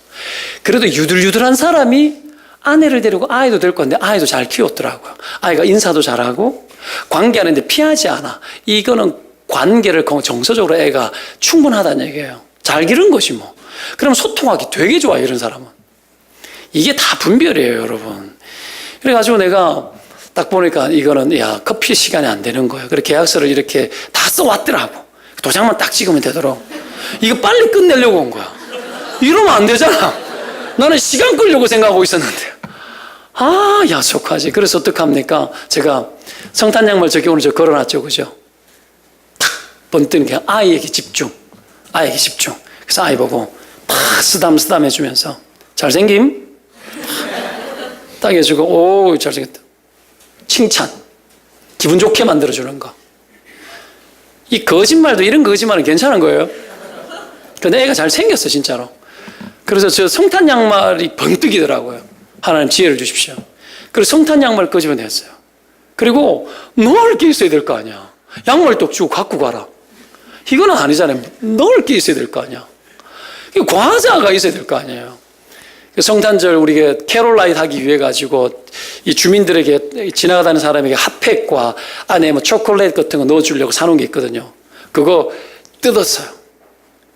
그래도 유들유들한 사람이 아내를 데리고 아이도 될 건데 아이도 잘 키웠더라고요. 아이가 인사도 잘하고 관계하는데 피하지 않아. 이거는 관계를 정서적으로 애가 충분하다는 얘기예요. 잘 기른 것이 뭐. 그럼 소통하기 되게 좋아요. 이런 사람은. 이게 다 분별이에요, 여러분. 그래가지고 내가 딱 보니까 이거는 커피 시간이 안 되는 거예요. 그래서 계약서를 이렇게 다 써왔더라고. 도장만 딱 찍으면 되도록. 이거 빨리 끝내려고 온 거야. 이러면 안 되잖아. 나는 시간 끌려고 생각하고 있었는데. 야속하지. 그래서 어떡합니까? 제가 성탄 양말 저기 오늘 저 걸어놨죠. 그죠? 탁 번뜨는 게 아이에게 집중. 그래서 아이 보고 팍 쓰담 해주면서 잘생김? 딱 해주고 오 잘생겼다. 칭찬. 기분 좋게 만들어주는 거. 이 거짓말도 이런 거짓말은 괜찮은 거예요. 근데 애가 잘생겼어 진짜로. 그래서 저 성탄 양말이 번뜩이더라고요. 하나님 지혜를 주십시오. 그래서 성탄 양말 끄집어냈어요. 그리고 넣을 게 있어야 될 거 아니야. 양말도 주고 갖고 가라. 이건 아니잖아요. 넣을 게 있어야 될 거 아니야. 과자가 있어야 될 거 아니에요. 성탄절 우리가 캐롤라이트 하기 위해 가지고 이 주민들에게 지나가다는 사람에게 핫팩과 안에 뭐 초콜릿 같은 거 넣어주려고 사놓은 게 있거든요. 그거 뜯었어요.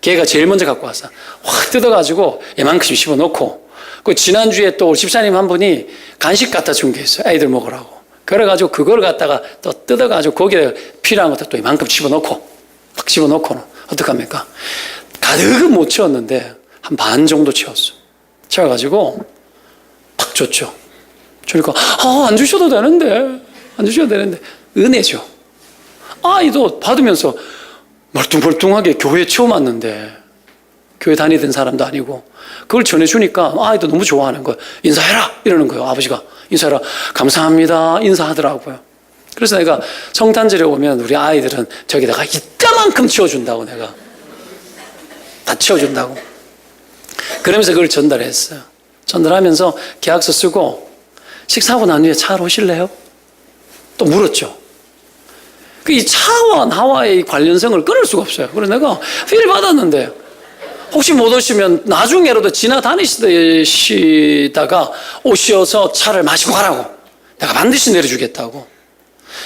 걔가 제일 먼저 갖고 왔어. 확 뜯어가지고 이만큼 씹어놓고 그 지난주에 또 집사님 한 분이 간식 갖다 준 게 있어요. 애들 먹으라고. 그래가지고 그걸 갖다가 또 뜯어가지고 거기에 필요한 것도 또 이만큼 집어넣고 팍 집어넣고는 어떡합니까? 가득은 못 채웠는데 한 반 정도 채웠어. 채워가지고 팍 줬죠. 주니까 안 주셔도 되는데 은혜죠. 아이도 받으면서 멀뚱멀뚱하게 교회 처음 왔는데 교회 다니던 사람도 아니고 그걸 전해주니까 아이도 너무 좋아하는 거예요. 인사해라 이러는 거예요. 아버지가 인사해라. 감사합니다 인사하더라고요. 그래서 내가 성탄절에 오면 우리 아이들은 저기다가 이따만큼 치워준다고 내가 다 치워준다고 그러면서 그걸 전달했어요. 전달하면서 계약서 쓰고 식사하고 난 후에 차로 오실래요? 또 물었죠. 이 차와 나와의 관련성을 끊을 수가 없어요. 그래서 내가 필 받았는데 혹시 못 오시면 나중에라도 지나다니시다가 오셔서 차를 마시고 가라고. 내가 반드시 내려주겠다고.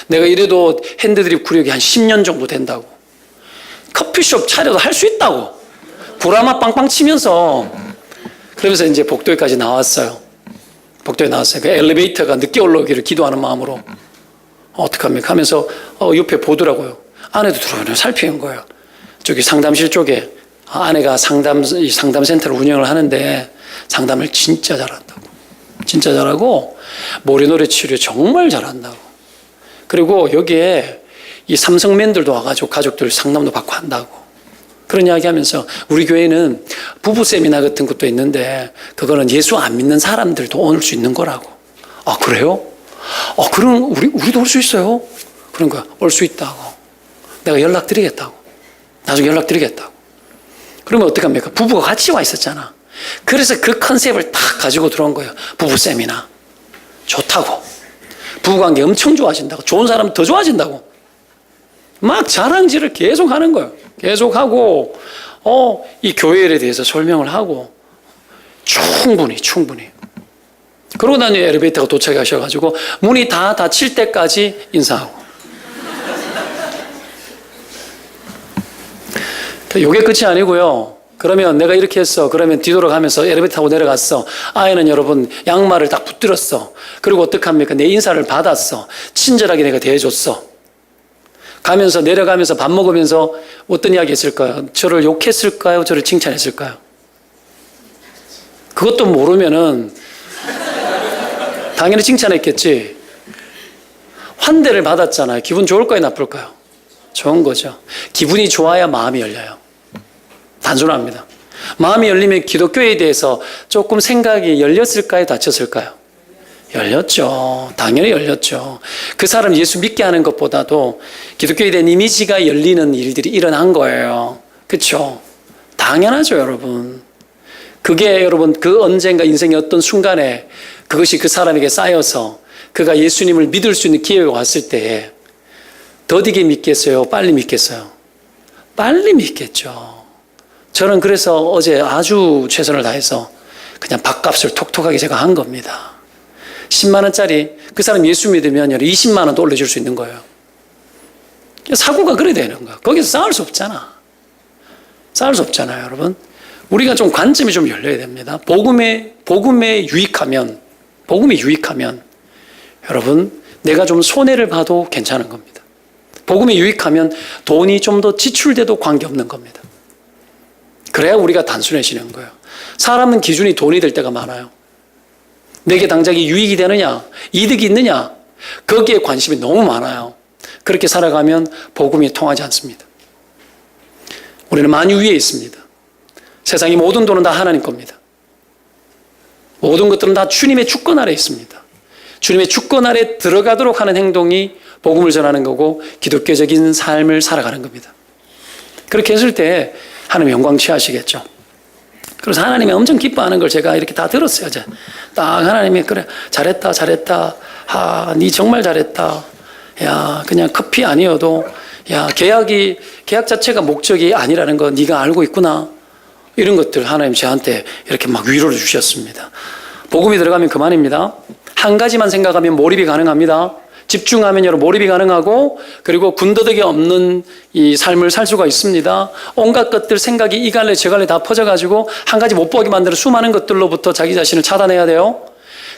내가 이래도 핸드드립 구력이 한 10년 정도 된다고. 커피숍 차려도 할 수 있다고. 구라마 빵빵 치면서. 그러면서 이제 복도에까지 나왔어요. 복도에 나왔어요. 그 엘리베이터가 늦게 올라오기를 기도하는 마음으로. 어떡합니까? 하면서 옆에 보더라고요. 안에도 들어오면 살피는 거예요. 저기 상담실 쪽에 아내가 상담센터를 운영을 하는데 상담을 진짜 잘한다고. 진짜 잘하고 머리노래 치료 정말 잘한다고. 그리고 여기에 이 삼성맨들도 와가지고 가족들 상담도 받고 한다고. 그런 이야기 하면서 우리 교회는 부부 세미나 같은 것도 있는데 그거는 예수 안 믿는 사람들도 올 수 있는 거라고. 아, 그래요? 그럼 우리도 올 수 있어요? 그런 거야. 올 수 있다고. 내가 연락드리겠다고. 나중에 연락드리겠다고. 그러면 어떡합니까? 부부가 같이 와 있었잖아. 그래서 그 컨셉을 딱 가지고 들어온 거예요. 부부 세미나. 좋다고. 부부관계 엄청 좋아진다고. 좋은 사람 더 좋아진다고. 막 자랑질을 계속 하는 거예요. 계속 하고, 이 교회에 대해서 설명을 하고, 충분히. 그러고 나니 엘리베이터가 도착하셔가지고, 문이 다 닫힐 때까지 인사하고. 요게 끝이 아니고요. 그러면 내가 이렇게 했어. 그러면 뒤돌아가면서 엘리베이터 타고 내려갔어. 아이는 여러분 양말을 딱 붙들었어. 그리고 어떡합니까? 내 인사를 받았어. 친절하게 내가 대해줬어. 가면서 내려가면서 밥 먹으면서 어떤 이야기 했을까요? 저를 욕했을까요? 저를 칭찬했을까요? 그것도 모르면은 당연히 칭찬했겠지. 환대를 받았잖아요. 기분 좋을까요? 나쁠까요? 좋은 거죠. 기분이 좋아야 마음이 열려요. 단순합니다. 마음이 열리면 기독교에 대해서 조금 생각이 열렸을까요? 닫혔을까요? 열렸죠. 당연히 열렸죠. 그 사람 예수 믿게 하는 것보다도 기독교에 대한 이미지가 열리는 일들이 일어난 거예요. 그렇죠? 당연하죠, 여러분. 그게 여러분 그 언젠가 인생의 어떤 순간에 그것이 그 사람에게 쌓여서 그가 예수님을 믿을 수 있는 기회가 왔을 때에 더디게 믿겠어요? 빨리 믿겠어요? 빨리 믿겠죠. 저는 그래서 어제 아주 최선을 다해서 그냥 밥값을 톡톡하게 제가 한 겁니다. 10만 원짜리 그 사람 예수 믿으면 20만 원도 올려줄 수 있는 거예요. 사고가 그래 되는 거야. 거기서 싸울 수 없잖아. 싸울 수 없잖아요, 여러분. 우리가 좀 관점이 좀 열려야 됩니다. 복음에 유익하면 여러분 내가 좀 손해를 봐도 괜찮은 겁니다. 복음에 유익하면 돈이 좀 더 지출돼도 관계없는 겁니다. 그래야 우리가 단순해지는 거예요. 사람은 기준이 돈이 될 때가 많아요. 내게 당장이 유익이 되느냐, 이득이 있느냐, 거기에 관심이 너무 많아요. 그렇게 살아가면 복음이 통하지 않습니다. 우리는 만유 위에 있습니다. 세상의 모든 돈은 다 하나님 겁니다. 모든 것들은 다 주님의 주권 아래 있습니다. 주님의 주권 아래 들어가도록 하는 행동이 복음을 전하는 거고 기독교적인 삶을 살아가는 겁니다. 그렇게 했을 때 하나님 영광 취하시겠죠. 그래서 하나님이 엄청 기뻐하는 걸 제가 이렇게 다 들었어요. 이제 딱 하나님이 그래 잘했다. 네 정말 잘했다. 야 그냥 커피 아니어도 야 계약 자체가 목적이 아니라는 거 네가 알고 있구나. 이런 것들 하나님 저한테 이렇게 막 위로를 주셨습니다. 복음이 들어가면 그만입니다. 한 가지만 생각하면 몰입이 가능합니다. 집중하면 여러분 몰입이 가능하고 그리고 군더더기 없는 이 삶을 살 수가 있습니다. 온갖 것들 생각이 이갈래 저갈래 다 퍼져가지고 한 가지 못 보게 만드는 수많은 것들로부터 자기 자신을 차단해야 돼요.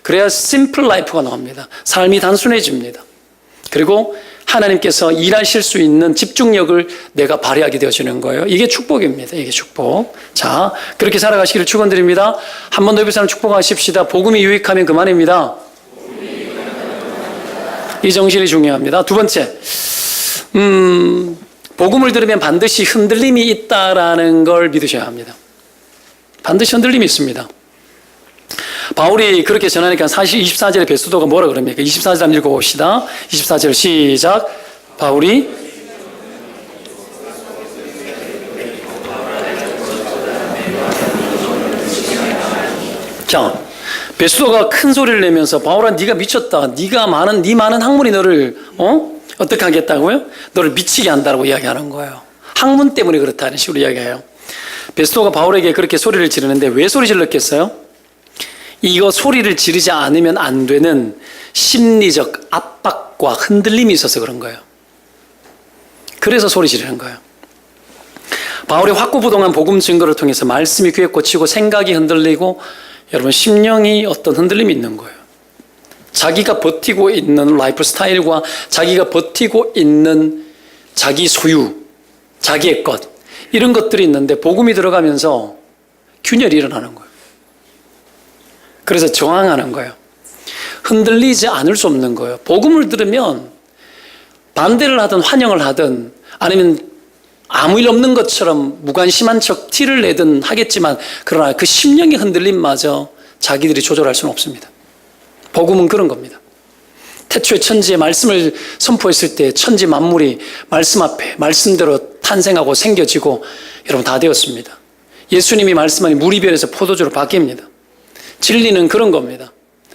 그래야 심플 라이프가 나옵니다. 삶이 단순해집니다. 그리고 하나님께서 일하실 수 있는 집중력을 내가 발휘하게 되어지는 거예요. 이게 축복입니다. 이게 축복. 자, 그렇게 살아가시기를 축원드립니다. 한 번 더 옆에 사람 축복하십시다. 복음이 유익하면 그만입니다. 이 정신이 중요합니다. 두 번째, 복음을 들으면 반드시 흔들림이 있다라는 걸 믿으셔야 합니다. 반드시 흔들림이 있습니다. 바울이 그렇게 전하니까 24절의 베스도가 뭐라 그럽니까? 24절 한번 읽어봅시다. 24절 시작. 바울이 자, 베스도가 큰 소리를 내면서 바울아 네가 미쳤다. 네 많은 학문이 너를 어떻게 하겠다고요? 너를 미치게 한다고 이야기하는 거예요. 학문 때문에 그렇다는 식으로 이야기해요. 베스도가 바울에게 그렇게 소리를 지르는데 왜 소리 질렀겠어요? 이거 소리를 지르지 않으면 안 되는 심리적 압박과 흔들림이 있어서 그런 거예요. 그래서 소리 지르는 거예요. 바울의 확고부동한 복음 증거를 통해서 말씀이 귀에 꽂히고 생각이 흔들리고 여러분 심령이 어떤 흔들림이 있는 거예요. 자기가 버티고 있는 라이프 스타일과 자기가 버티고 있는 자기 소유, 자기의 것 이런 것들이 있는데 복음이 들어가면서 균열이 일어나는 거예요. 그래서 저항하는 거예요. 흔들리지 않을 수 없는 거예요. 복음을 들으면 반대를 하든 환영을 하든 아니면 아무 일 없는 것처럼 무관심한 척 티를 내든 하겠지만 그러나 그 심령의 흔들림마저 자기들이 조절할 수는 없습니다. 복음은 그런 겁니다. 태초에 천지의 말씀을 선포했을 때 천지 만물이 말씀 앞에 말씀대로 탄생하고 생겨지고 여러분 다 되었습니다. 예수님이 말씀하니 물이 변해서 포도주로 바뀝니다. 진리는 그런 겁니다.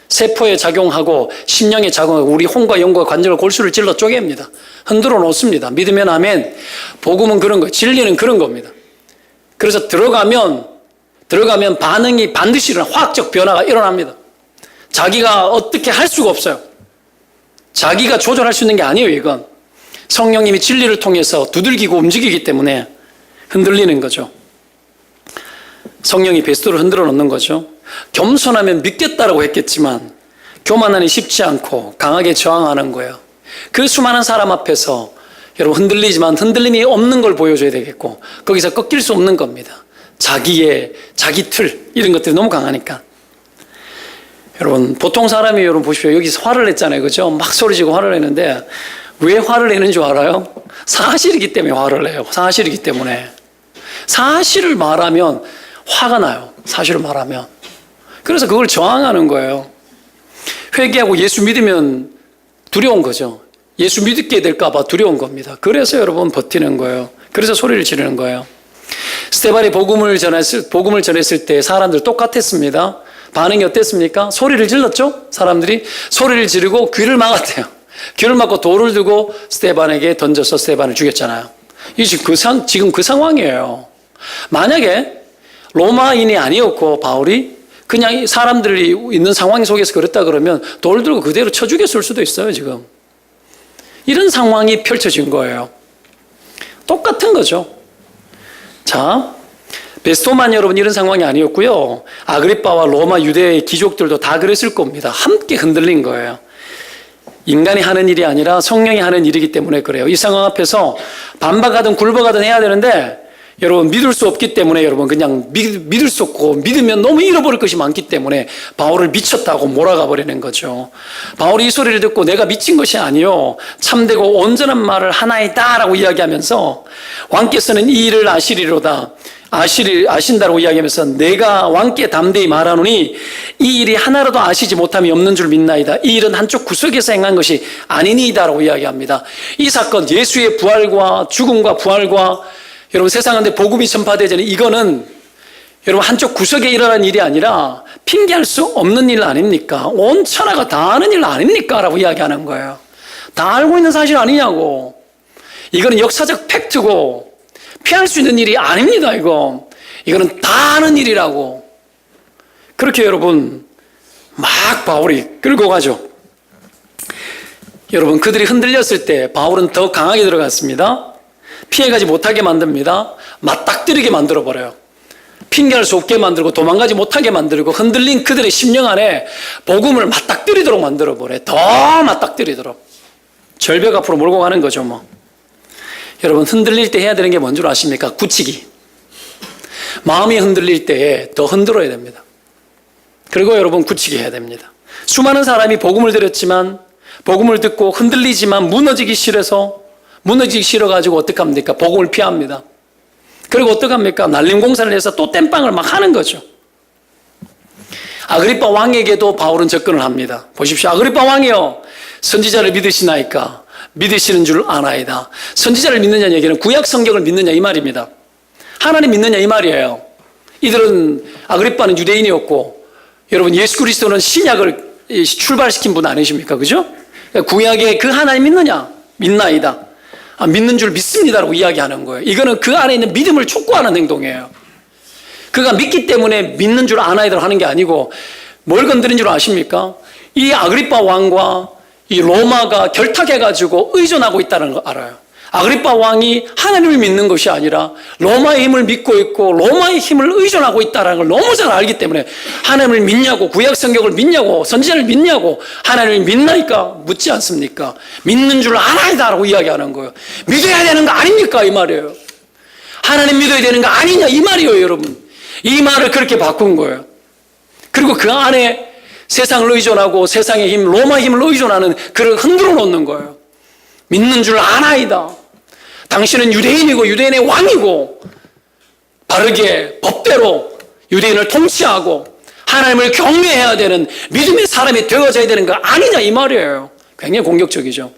세포에 작용하고 심령에 작용하고 우리 혼과 영과 관절과 골수를 찔러 쪼갭니다. 흔들어 놓습니다. 믿으면 아멘. 복음은 그런 거예요. 진리는 그런 겁니다. 그래서 들어가면 반응이 반드시 일어나 화학적 변화가 일어납니다. 자기가 어떻게 할 수가 없어요. 자기가 조절할 수 있는 게 아니에요. 이건 성령님이 진리를 통해서 두들기고 움직이기 때문에 흔들리는 거죠. 성령이 베스도를 흔들어 놓는 거죠. 겸손하면 믿겠다라고 했겠지만 교만하니 쉽지 않고 강하게 저항하는 거예요. 그 수많은 사람 앞에서 여러분 흔들리지만 흔들림이 없는 걸 보여줘야 되겠고 거기서 꺾일 수 없는 겁니다. 자기 틀 이런 것들이 너무 강하니까. 여러분 보통 사람이 여러분 보십시오. 여기서 화를 냈잖아요. 그죠? 막 소리지고 화를 내는데 왜 화를 내는 줄 알아요? 사실이기 때문에 화를 내요. 사실이기 때문에. 사실을 말하면 화가 나요. 사실을 말하면. 그래서 그걸 저항하는 거예요. 회개하고 예수 믿으면 두려운 거죠. 예수 믿게 될까 봐 두려운 겁니다. 그래서 여러분 버티는 거예요. 그래서 소리를 지르는 거예요. 스데반이 복음을 전했을 때 사람들 똑같았습니다. 반응이 어땠습니까? 소리를 질렀죠? 사람들이 소리를 지르고 귀를 막았대요. 귀를 막고 돌을 들고 스데반에게 던져서 스데반을 죽였잖아요. 지금 그 상황이에요. 만약에 로마인이 아니었고 바울이 그냥 사람들이 있는 상황 속에서 그랬다 그러면 돌 들고 그대로 쳐 죽였을 수도 있어요. 지금 이런 상황이 펼쳐진 거예요. 똑같은 거죠. 자, 베스도만 여러분 이런 상황이 아니었고요. 아그리빠와 로마 유대의 귀족들도 다 그랬을 겁니다. 함께 흔들린 거예요. 인간이 하는 일이 아니라 성령이 하는 일이기 때문에 그래요. 이 상황 앞에서 반박하든 굴복하든 해야 되는데 여러분 믿을 수 없기 때문에 여러분 그냥 믿을 수 없고 믿으면 너무 잃어버릴 것이 많기 때문에 바울을 미쳤다고 몰아가 버리는 거죠. 바울이 이 소리를 듣고 내가 미친 것이 아니요 참되고 온전한 말을 하나이다 라고 이야기하면서 왕께서는 이 일을 아신다라고 이야기하면서 내가 왕께 담대히 말하노니 이 일이 하나라도 아시지 못함이 없는 줄 믿나이다. 이 일은 한쪽 구석에서 행한 것이 아니니이다라고 이야기합니다. 이 사건 예수의 부활과 죽음과 부활과 여러분 세상한테 복음이 전파되자니 이거는 여러분 한쪽 구석에 일어난 일이 아니라 핑계할 수 없는 일 아닙니까? 온 천하가 다 아는 일 아닙니까? 라고 이야기하는 거예요. 다 알고 있는 사실 아니냐고. 이거는 역사적 팩트고 피할 수 있는 일이 아닙니다. 이거는 다 아는 일이라고. 그렇게 여러분 막 바울이 끌고 가죠. 여러분 그들이 흔들렸을 때 바울은 더 강하게 들어갔습니다. 피해가지 못하게 만듭니다. 맞닥뜨리게 만들어버려요. 핑계할 수 없게 만들고 도망가지 못하게 만들고 흔들린 그들의 심령 안에 복음을 맞닥뜨리도록 만들어버려요. 더 맞닥뜨리도록. 절벽 앞으로 몰고 가는 거죠. 여러분 흔들릴 때 해야 되는 게 뭔 줄 아십니까? 굳히기. 마음이 흔들릴 때에 더 흔들어야 됩니다. 그리고 여러분 굳히기 해야 됩니다. 수많은 사람이 복음을 들었지만 복음을 듣고 흔들리지만 무너지기 싫어가지고 어떡합니까? 복음을 피합니다. 그리고 어떡합니까? 날림공사를 해서 또 땜빵을 막 하는 거죠. 아그리빠 왕에게도 바울은 접근을 합니다. 보십시오. 아그리빠 왕이요. 선지자를 믿으시나이까? 믿으시는 줄 아나이다. 선지자를 믿느냐는 얘기는 구약 성경을 믿느냐 이 말입니다. 하나님 믿느냐 이 말이에요. 이들은 아그리빠는 유대인이었고 여러분, 예수 그리스도는 신약을 출발시킨 분 아니십니까? 그죠? 구약에 그 하나님 믿느냐? 믿나이다. 믿는 줄 믿습니다라고 이야기하는 거예요. 이거는 그 안에 있는 믿음을 촉구하는 행동이에요. 그가 믿기 때문에 믿는 줄 아나이다 하는 게 아니고 뭘 건드린 줄 아십니까? 이 아그리파 왕과 이 로마가 결탁해가지고 의존하고 있다는 걸 알아요. 아그리파 왕이 하나님을 믿는 것이 아니라 로마의 힘을 믿고 있고 로마의 힘을 의존하고 있다는 걸 너무 잘 알기 때문에 하나님을 믿냐고, 구약 성경을 믿냐고, 선지자를 믿냐고, 하나님을 믿나이까 묻지 않습니까? 믿는 줄 아나이다라고 이야기하는 거예요. 믿어야 되는 거 아닙니까? 이 말이에요. 하나님 믿어야 되는 거 아니냐 이 말이에요, 여러분. 이 말을 그렇게 바꾼 거예요. 그리고 그 안에 세상을 의존하고 세상의 힘, 로마 힘을 의존하는 그를 흔들어 놓는 거예요. 믿는 줄 아나이다. 당신은 유대인이고 유대인의 왕이고 바르게 법대로 유대인을 통치하고 하나님을 경외해야 되는 믿음의 사람이 되어져야 되는 거 아니냐 이 말이에요. 굉장히 공격적이죠.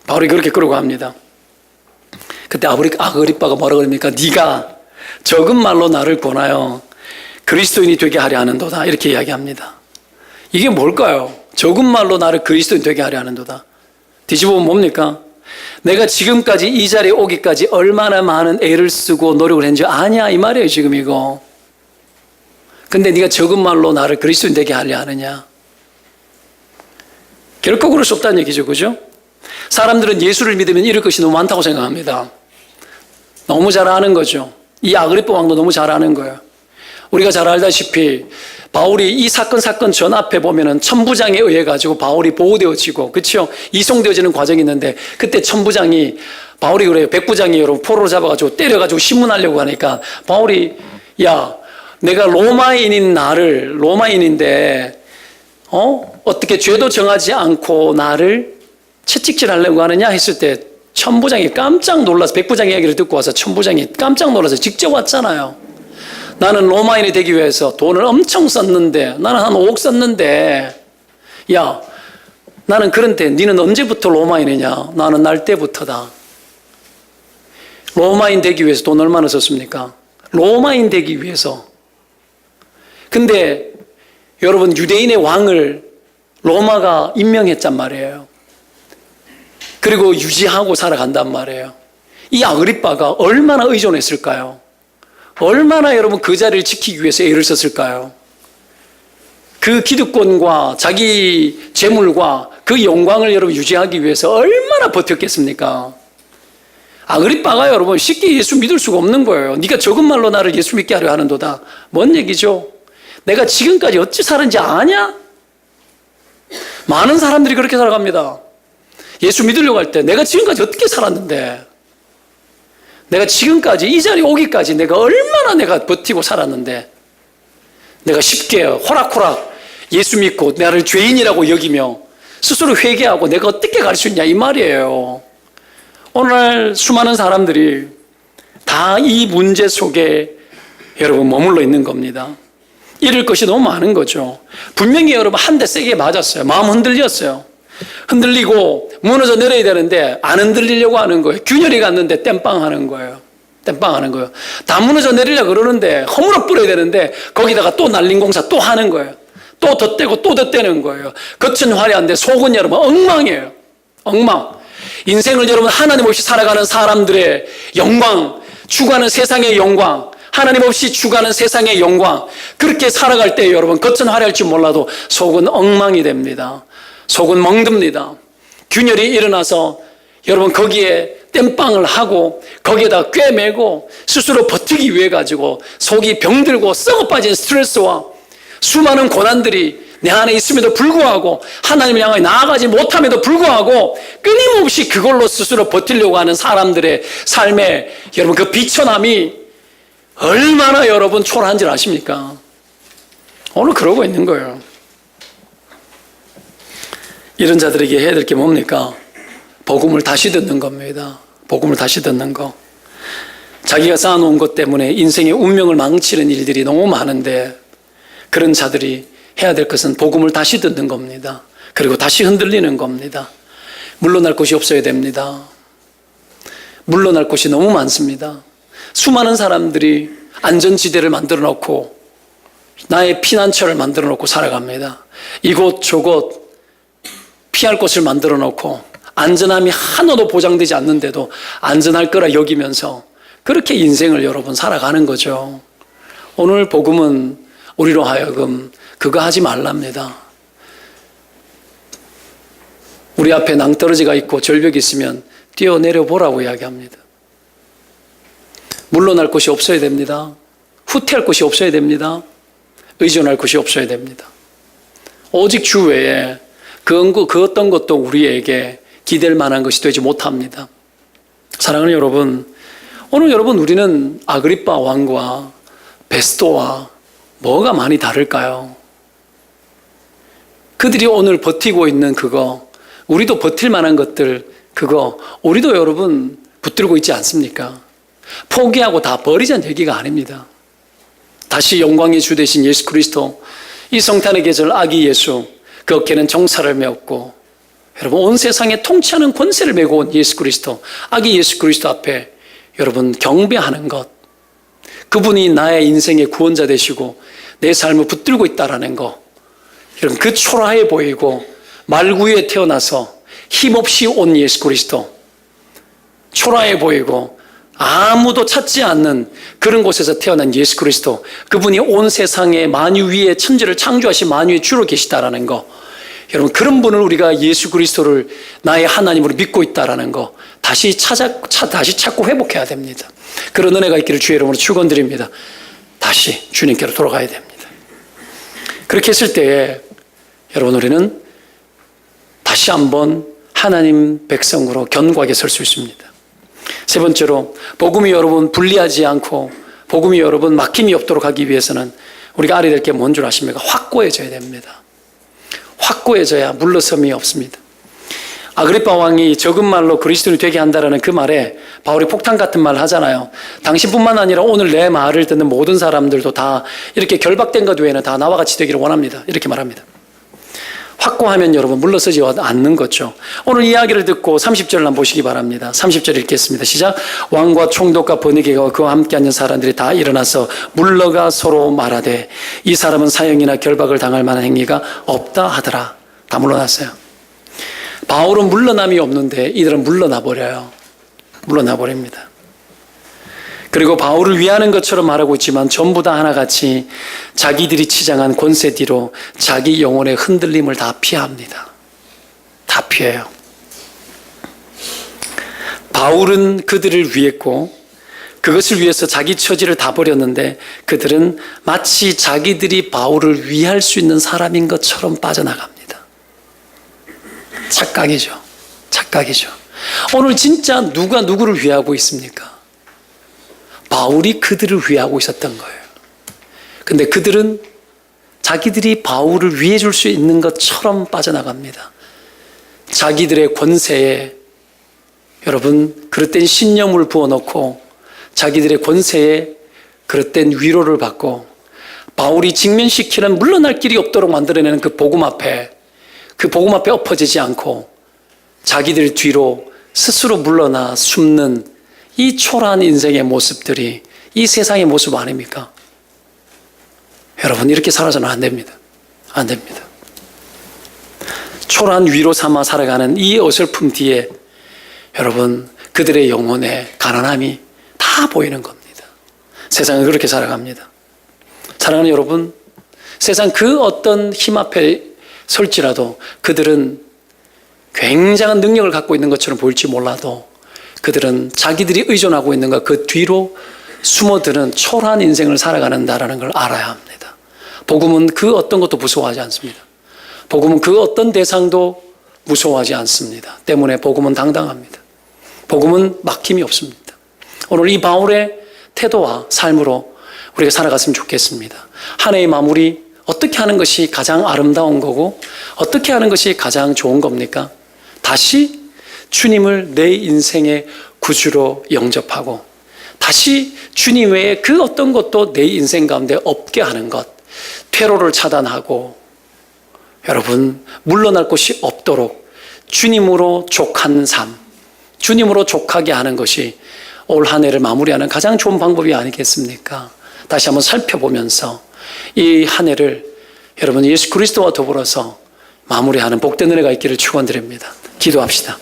바울이 그렇게 끌고 갑니다. 그때 아그리빠가 뭐라 그럽니까? 네가 적은 말로 나를 권하여 그리스도인이 되게 하려 하는도다 이렇게 이야기합니다. 이게 뭘까요? 적은 말로 나를 그리스도인 되게 하려 하는도다. 뒤집어보면 뭡니까? 내가 지금까지 이 자리에 오기까지 얼마나 많은 애를 쓰고 노력을 했는지 아냐 이 말이에요 지금 이거. 근데 네가 적은 말로 나를 그리스도인 되게 하려 하느냐. 결코 그럴 수 없다는 얘기죠. 그죠? 사람들은 예수를 믿으면 이럴 것이 너무 많다고 생각합니다. 너무 잘 아는 거죠. 이 아그리빠 왕도 너무 잘 아는 거예요. 우리가 잘 알다시피 바울이 이 사건 전 앞에 보면은 천부장에 의해 가지고 바울이 보호되어지고, 그렇죠? 이송되어지는 과정이 있는데 그때 천부장이 바울이 그래요. 백부장이 여러분 포로로 잡아가지고 때려가지고 신문하려고 하니까 바울이 야 내가 로마인인데 어떻게 죄도 정하지 않고 나를 채찍질하려고 하느냐 했을 때 천부장이 깜짝 놀라서 백부장 이야기를 듣고 와서 천부장이 깜짝 놀라서 직접 왔잖아요. 나는 로마인이 되기 위해서 돈을 엄청 썼는데 나는 한 5억 썼는데 야 나는 그런데 너는 언제부터 로마인이냐? 나는 날 때부터다. 로마인 되기 위해서 돈 얼마나 썼습니까? 로마인 되기 위해서. 근데 여러분 유대인의 왕을 로마가 임명했단 말이에요. 그리고 유지하고 살아간단 말이에요. 이 아그리빠가 얼마나 의존했을까요? 얼마나 여러분 그 자리를 지키기 위해서 애를 썼을까요? 그 기득권과 자기 재물과 그 영광을 여러분 유지하기 위해서 얼마나 버텼겠습니까? 아그리빠가 여러분 쉽게 예수 믿을 수가 없는 거예요. 네가 적은 말로 나를 예수 믿게 하려 하는도다. 뭔 얘기죠? 내가 지금까지 어찌 살았는지 아냐? 많은 사람들이 그렇게 살아갑니다. 예수 믿으려고 할 때 내가 지금까지 어떻게 살았는데, 내가 지금까지 이 자리에 오기까지 내가 얼마나 내가 버티고 살았는데, 내가 쉽게 호락호락 예수 믿고 나를 죄인이라고 여기며 스스로 회개하고 내가 어떻게 갈 수 있냐 이 말이에요. 오늘 수많은 사람들이 다 이 문제 속에 여러분 머물러 있는 겁니다. 잃을 것이 너무 많은 거죠. 분명히 여러분 한 대 세게 맞았어요. 마음 흔들렸어요. 흔들리고 무너져 내려야 되는데 안 흔들리려고 하는 거예요. 균열이 갔는데 땜빵하는 거예요. 땜빵하는 거예요. 다 무너져 내리려고 그러는데 허물어 뿌려야 되는데 거기다가 또 날린 공사 또 하는 거예요. 또 덧대고 또 덧대는 거예요. 겉은 화려한데 속은 여러분 엉망이에요. 엉망. 인생을 여러분 하나님 없이 살아가는 사람들의 영광, 추구하는 세상의 영광, 하나님 없이 추구하는 세상의 영광, 그렇게 살아갈 때 여러분 겉은 화려할지 몰라도 속은 엉망이 됩니다. 속은 멍듭니다. 균열이 일어나서 여러분 거기에 땜빵을 하고 거기에다 꿰매고 스스로 버티기 위해 가지고 속이 병들고 썩어 빠진 스트레스와 수많은 고난들이 내 안에 있음에도 불구하고 하나님을 향해 나아가지 못함에도 불구하고 끊임없이 그걸로 스스로 버티려고 하는 사람들의 삶에 여러분 그 비천함이 얼마나 여러분 초라한지 아십니까? 오늘 그러고 있는 거예요. 이런 자들에게 해야 될 게 뭡니까? 복음을 다시 듣는 겁니다. 복음을 다시 듣는 거. 자기가 쌓아놓은 것 때문에 인생의 운명을 망치는 일들이 너무 많은데 그런 자들이 해야 될 것은 복음을 다시 듣는 겁니다. 그리고 다시 흔들리는 겁니다. 물러날 곳이 없어야 됩니다. 물러날 곳이 너무 많습니다. 수많은 사람들이 안전지대를 만들어 놓고 나의 피난처를 만들어 놓고 살아갑니다. 이곳 저곳 피할 곳을 만들어 놓고 안전함이 하나도 보장되지 않는데도 안전할 거라 여기면서 그렇게 인생을 여러분 살아가는 거죠. 오늘 복음은 우리로 하여금 그거 하지 말랍니다. 우리 앞에 낭떠러지가 있고 절벽이 있으면 뛰어내려 보라고 이야기합니다. 물러날 곳이 없어야 됩니다. 후퇴할 곳이 없어야 됩니다. 의존할 곳이 없어야 됩니다. 오직 주 외에 그 어떤 것도 우리에게 기댈 만한 것이 되지 못합니다. 사랑하는 여러분, 오늘 여러분 우리는 아그리빠 왕과 베스도와 뭐가 많이 다를까요? 그들이 오늘 버티고 있는 그거, 우리도 버틸 만한 것들, 그거 우리도 여러분 붙들고 있지 않습니까? 포기하고 다 버리자는 얘기가 아닙니다. 다시 영광의 주 되신 예수 그리스도, 이 성탄의 계절 아기 예수, 그 어깨는 정사를 메었고 여러분 온 세상에 통치하는 권세를 메고 온 예수 그리스도, 아기 예수 그리스도 앞에 여러분 경배하는 것, 그분이 나의 인생의 구원자 되시고 내 삶을 붙들고 있다라는 거, 여러분 그 초라해 보이고 말구유에 태어나서 힘없이 온 예수 그리스도, 초라해 보이고 아무도 찾지 않는 그런 곳에서 태어난 예수 그리스도, 그분이 온 세상의 만유 위에 천지를 창조하신 만유의 주로 계시다라는 거, 여러분 그런 분을 우리가 예수 그리스도를 나의 하나님으로 믿고 있다라는 거 다시 찾고 회복해야 됩니다. 그런 은혜가 있기를 주의 이름으로 축원드립니다. 다시 주님께로 돌아가야 됩니다. 그렇게 했을 때에 여러분 우리는 다시 한번 하나님 백성으로 견고하게 설 수 있습니다. 세 번째로 복음이 여러분 분리하지 않고 복음이 여러분 막힘이 없도록 하기 위해서는 우리가 알아야 될 게 뭔 줄 아십니까? 확고해져야 됩니다. 확고해져야 물러섬이 없습니다. 아그리빠 왕이 적은 말로 그리스도인이 되게 한다라는 그 말에 바울이 폭탄 같은 말을 하잖아요. 당신뿐만 아니라 오늘 내 말을 듣는 모든 사람들도 다 이렇게 결박된 것 외에는 다 나와 같이 되기를 원합니다. 이렇게 말합니다. 확고하면 여러분 물러서지 않는 거죠. 오늘 이야기를 듣고 30절을 한번 보시기 바랍니다. 30절 읽겠습니다. 시작. 왕과 총독과 번이게와 그와 함께 앉은 사람들이 다 일어나서 물러가 서로 말하되 이 사람은 사형이나 결박을 당할 만한 행위가 없다 하더라. 다 물러났어요. 바울은 물러남이 없는데 이들은 물러나 버려요. 물러나 버립니다. 그리고 바울을 위하는 것처럼 말하고 있지만 전부 다 하나같이 자기들이 치장한 권세 뒤로 자기 영혼의 흔들림을 다 피합니다. 다 피해요. 바울은 그들을 위했고 그것을 위해서 자기 처지를 다 버렸는데 그들은 마치 자기들이 바울을 위할 수 있는 사람인 것처럼 빠져나갑니다. 착각이죠. 착각이죠. 오늘 진짜 누가 누구를 위하고 있습니까? 바울이 그들을 위하고 있었던 거예요. 근데 그들은 자기들이 바울을 위해 줄 수 있는 것처럼 빠져나갑니다. 자기들의 권세에 여러분 그릇된 신념을 부어놓고 자기들의 권세에 그릇된 위로를 받고 바울이 직면시키는 물러날 길이 없도록 만들어내는 그 복음 앞에 엎어지지 않고 자기들 뒤로 스스로 물러나 숨는 이 초라한 인생의 모습들이 이 세상의 모습 아닙니까? 여러분 이렇게 살아서는 안 됩니다. 안 됩니다. 초라한 위로 삼아 살아가는 이 어설픔 뒤에 여러분 그들의 영혼의 가난함이 다 보이는 겁니다. 세상은 그렇게 살아갑니다. 사랑하는 여러분, 세상 그 어떤 힘 앞에 설지라도 그들은 굉장한 능력을 갖고 있는 것처럼 보일지 몰라도 그들은 자기들이 의존하고 있는 것 그 뒤로 숨어드는 초라한 인생을 살아가는다라는 걸 알아야 합니다. 복음은 그 어떤 것도 무서워하지 않습니다. 복음은 그 어떤 대상도 무서워하지 않습니다. 때문에 복음은 당당합니다. 복음은 막힘이 없습니다. 오늘 이 바울의 태도와 삶으로 우리가 살아갔으면 좋겠습니다. 한 해의 마무리 어떻게 하는 것이 가장 아름다운 거고 어떻게 하는 것이 가장 좋은 겁니까? 다시 주님을 내 인생의 구주로 영접하고 다시 주님 외에 그 어떤 것도 내 인생 가운데 없게 하는 것, 퇴로를 차단하고 여러분 물러날 곳이 없도록 주님으로 족한 삶, 주님으로 족하게 하는 것이 올 한 해를 마무리하는 가장 좋은 방법이 아니겠습니까? 다시 한번 살펴보면서 이 한 해를 여러분 예수 그리스도와 더불어서 마무리하는 복된 은혜가 있기를 축원드립니다. 기도합시다.